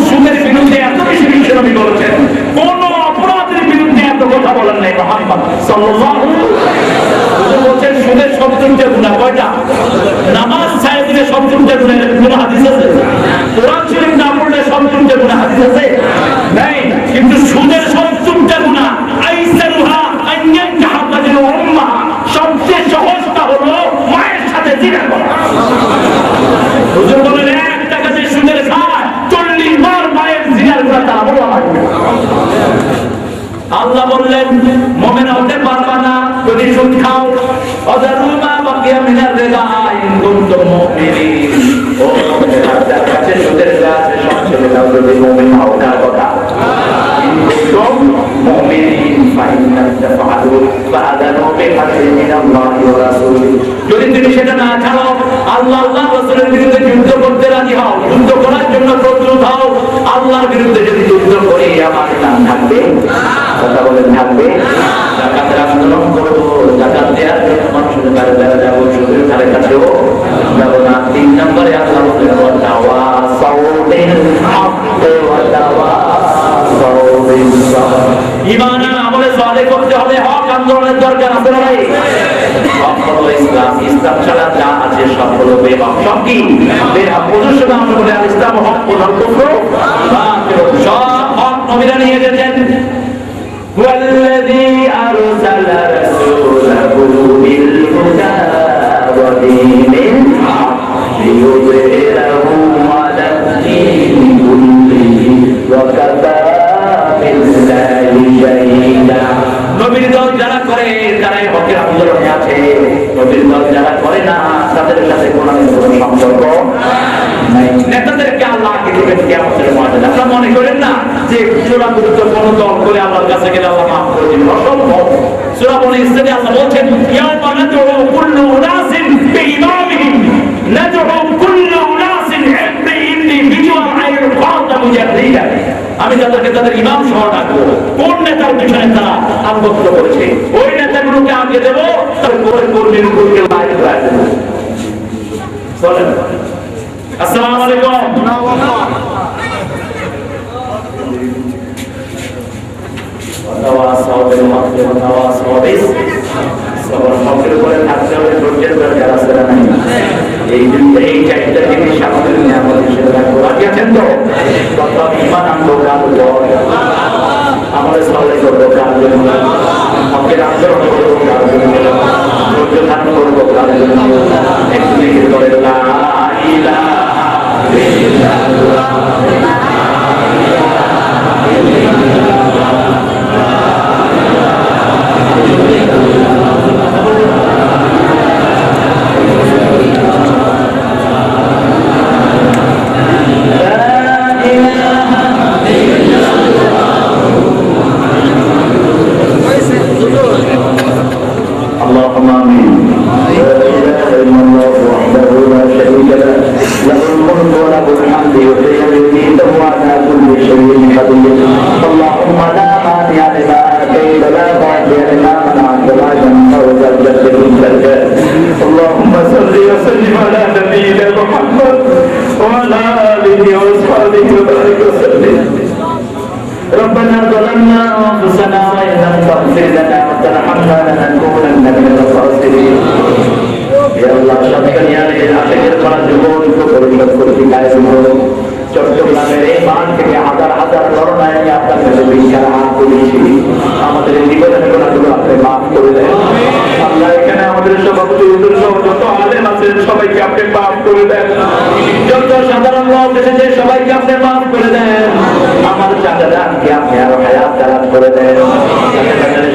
সুদের বিরুদ্ধে এত বেশি বিশ্বনবী বলেছেন, কোন অপরাধের বিরুদ্ধে এত কথা বলেন নাই মুহাম্মদ সাল্লাল্লাহু আলাইহি ওয়াসাল্লাম। বলছেন সুদের 70টা গুনাহ কয়টা? নামাজ ছাড়া দিলে 70টা গুনাহ হাদিস আছে? কোরআন শরীফ না পড়লে 70টা গুনাহ হাদিস আছে? নাই। কিন্তু সুদের 70টা গুনাহ আইসারুহা আন ইয়ানকাহা রাজুল আল্লাহ বললেন মুমিন হতে পারবা না যদি সুদ খাও। অজারুমা বাকিয়া মিনার রিবা ইন কুনতুম মুমিনিন। ও মুমিনেরা, যার কাছে সুদের যা আছে সব ছেড়ে দাও যদি মুমিন হও। কার কথা? ইন কুনতুম মুমিনিন ফাইন্না তাফআলু ফাআযানু বিহারবিন মিনাল্লাহি ওয়া রাসূলিহি। যদি তুমি সেটা না ছাড়ো, আল্লাহ আল্লাহর রাসূলের বিরুদ্ধে যুদ্ধ করতে রাজি হও, যুদ্ধ করার জন্য প্রস্তুত হও, আল্লাহর বিরুদ্ধে যদি যুদ্ধ করি আমার নাম থাকবে? কথা বলেন থাকবে? যাকাতের আন্দোলন করবো, যাকাত দেওয়ার জন্য মানুষের কাছে বেড়া যাবো, সুদের ধারে কাছেও যাবো না। 3 নম্বরে আল্লাহ বলেন ওয়াতাওয়াসাউ বিল হাক্কি ওয়াতাওয়াসাউ বিস সাবর। ঈমান আর আমলে সালেহ করতে হলে হক আন্দোলনের দরকার আছে না ভাই? হক হলো ইসলাম, ইসলাম ছাড়া যা আছে সব হলো বেহক। সব কি বেহক? পরিশুদ্ধ আমরা বলে আল ইসলাম হক ওয়াল কুফর বাতিল। সব হক নবীরা নিয়ে এসেছেন। والذي أرسل رسوله بالهدى ودين الحق ليظهره على الدين كله وكفى بالله شهيدا। নবীর দল যারা করে তারাই হকের আন্দোলনে আছে, নবীর দল যারা করে না তাদের সাথে কোনো সম্পর্ক নাই। নেতাদেরকে আল্লাহ আগে দিবেন কিয়ামতের ময়দানে। আপনারা মনে করেন না যে চূড়ান্ত কোনো দল করে আল্লাহর কাছে গেলে আল্লাহ মাফ করে দিবেন? অসম্ভব। সূরা বনী ইসরাঈলে আল্লাহ বলেন ইয়াওমা নাদউ কুল্লু উনাসিন বিইমামিহিম নাদউ কুল্লু উনাসিন ইন্ডিভিজুয়াল আইল ফাদা মুজাদ্দিদা। আমি তাদেরকে তাদের ইমাম সহ ডাকবো। কোন নেতার পিছনে তারা আত্মস্থ করেছে ওই নেতাগুলোকে আগে দেবো, তার কর্মীগুলোকে লাইভ রাখবো। চলেন। আসসালামু আলাইকুম। ওয়াতাওয়াসাউ বিল হাক্কি ওয়াতাওয়াসাউ বিস সাবর। হকের উপরে থাকতে হবে, ধৈর্যের দরকার আছে না? এই চারটা জিনিস আমাদের নিয়ামত হিসেবে রাখবো। রাজি আছেন তো? কত ঈমান আনবো কার জয়, আমাদের সালে করবো কার জন্য, হকের আন্দোলন করবো কার জন্য, ধৈর্য ধারণ করবো কার জন্য। একটু লিখিত করে লা ইলাহা ইল্লাল্লাহ। اللهم آمين. لا إله إلا الله وحده لا شريك له له الملك وله الحمد يحيي ويميت وعلى كل شيء قدير. اللهم لا مانع لما أعطيت ولا معطي لما منعت ولا ينفع ذا الجد منك الجد. اللهم صل وسلم على نبينا محمد وعلى آله وأصحابه وبارك وسلم. ربنا ظلمنا أنفسنا وإن لم تغفر لنا وترحمنا لنكونن من الخاسرين. يا الله সবকানিয়ারের আশেকের করা জীবন পরিশোধ করতে কাজ করুন। চট্টগ্রামের এই মাঠ থেকে হাজার হাজার করোনায় আমি আপনার কাছে ভিক্ষার হাত তুলেছি। আমাদের জীবনের গুণাগুলো আপনি মাফ করে দেন। আল্লাহ এখানে আমাদের সভাপতি হুজুর সহ যত আলেম আছেন সবাইকে আপনি মাফ করে দেন। যত সাধারণ লোক এসেছে সবাইকে আপনি মাফ করে দেন। আমার চাচাকে আপনি আরো হায়াত দারাজ করে দেন।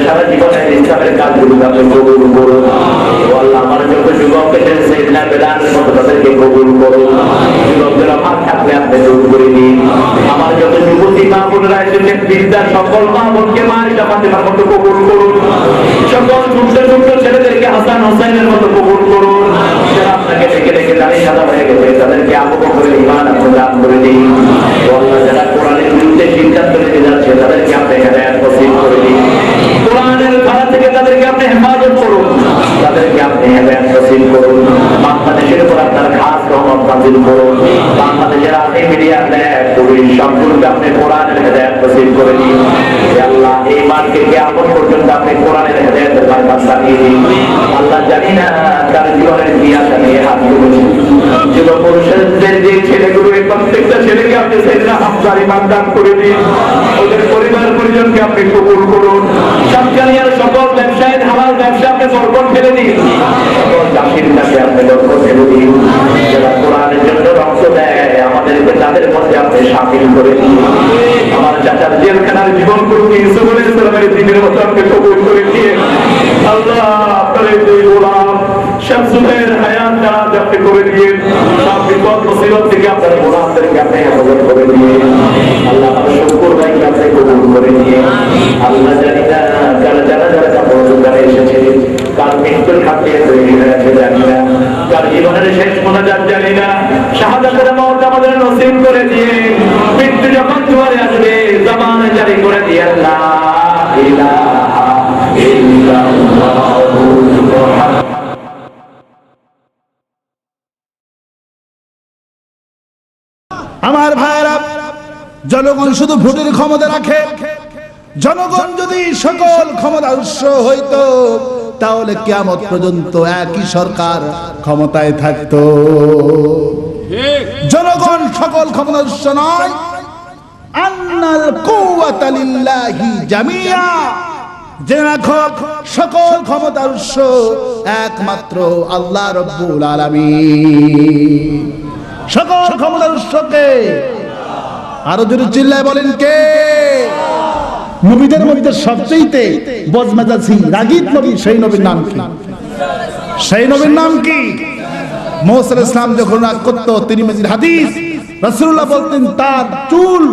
সারা জীবনের ইসলামের কাজগুলো আপনি কবুল করুন। আল্লাহ আমার যত যুবক এসেছে সাইয়েদনা বেলালের মতো তাদেরকে কবুল করুন। যুবকদের অভাব থাকলে আপনি দূর করে দিন। আমার যত যুবতী মা বোনেরা এসেছেন বিদ্যার সকল মা বোনকে মায়ের ফাতেমার মতো কবুল করুন। সকল ছোট্ট ছোট্ট ছেলেদেরকে হাসান হোসেনের মতো কবুল করুন। যারা আপনাকে ডেকে ডেকে দাঁড়িয়ে সাদা হয়ে গেছে তাদেরকে আবু বকরের ঈমান আপনি দান করে দিন। আল্লাহ যারা কোরআনের বিরুদ্ধে সিদ্ধান্ত নিতে যাচ্ছে তাদেরকে আপনি হেদায়েত নসিব করে দিন। কোরআনের ধারা থেকে তাদেরকে আপনি হেফাজত করুন, তাদেরকে আপনি হেদায়েত নসিব করুন। বাংলাদেশের উপর আপনার খাস রহমত নাযিল করুন। বাংলাদেশের আর্মি মিডিয়া ল্যাব পুলিশ সবগুলোকে আপনি কোরআনের হেদায়েত নসিব করে দিন। আল্লাহ এই মানকে কিয়ামত পর্যন্ত আপনি কোরআনের হেদায়েতের বারকত সানিয়ে দিন। আল্লাহ জানি না তার জীবনের কি আশা নিয়ে হাত তুলেছে। যুবক পুরুষদের যে ছেলেগুলো এই প্রত্যেকটা ছেলেকে আপনি সাইয়েদনা হামজার ঈমান দান করে দিন। ওদের পরিবার পরিজনকে আপনি কবুল করুন। সবকানিয়ার সকল ব্যবসায়ের হালাল ব্যবসা আপনি বরকত ফেলে দিন। সকল চাষির কাছে আপনি বরকত ফেলে দিন। যারা কোরআনের জন্য রক্ত দেয় আমাদেরকে তাদের জান্নাতে আপনি শামিল করে দিন। আমার চাচার জেলখানার জীবন করুকে ইসুফ আলাইহিস সালামের দিনের মতো আপনি কবুল করে দিন। আল্লাহ আপনার এই দুই গোলাম শামসুলের হায়াত দারাজ আপনি করে দিন। সব বিপদ মুসিবত থেকে আপনার গোলামদেরকে আপনি হেফাজত করে দিন। আল্লাহ আমার শুকর ভাইকে আপনি কবুল করে দিন। আল্লাহ জানি না যারা যারা যারা কাপড় এসেছে কার মৃত্যুর হাতে তৈরি হয়েছে জানি না, কার জীবনের শেষ মোনাজাত জানি না। শাহাদাতের মওত আমাদের নসিব করে দিয়ে মৃত্যু যখন দুয়ারে আসবে জবান জারি করে দিয়ে আল্লাহ ইলাহা ইল্লাল্লাহু মুহাম্মাদুর। আমার ভাইরা, জনগণ শুধু ভোটের ক্ষমতা রাখে। জনগণ যদি সকল ক্ষমতার উৎস হইতো তাহলে কিয়ামত পর্যন্ত একই সরকার ক্ষমতায় থাকতো। জনগণ সকল ক্ষমতার উৎস নয়। আন্নাল কুওয়াতা লিল্লাহি জামিয়া, জেনে রাখো সকল ক্ষমতার উৎস একমাত্র আল্লাহ রাব্বুল আলামিন। সকল ক্ষমতার উৎসকে আরো জোরে চিল্লায় বলেন কে? নবীদের মধ্যে সবচেয়ে বজমেজাজি রাগীব নবী, সেই নবীর নাম কি? সেই নবীর নাম কি? মুসা আলাইহিস সালাম যখন রাগ করত, তিরমিজির হাদিস, রাসূলুল্লাহ বলতেন তার চুল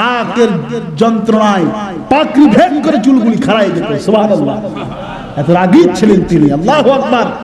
রাগের যন্ত্রণায় পাকড়ি ভেদ করে চুলগুলি খাড়াই যেত। সুবহানাল্লাহ, এত রাগী ছিলেন তিনি। আল্লাহু আকবার।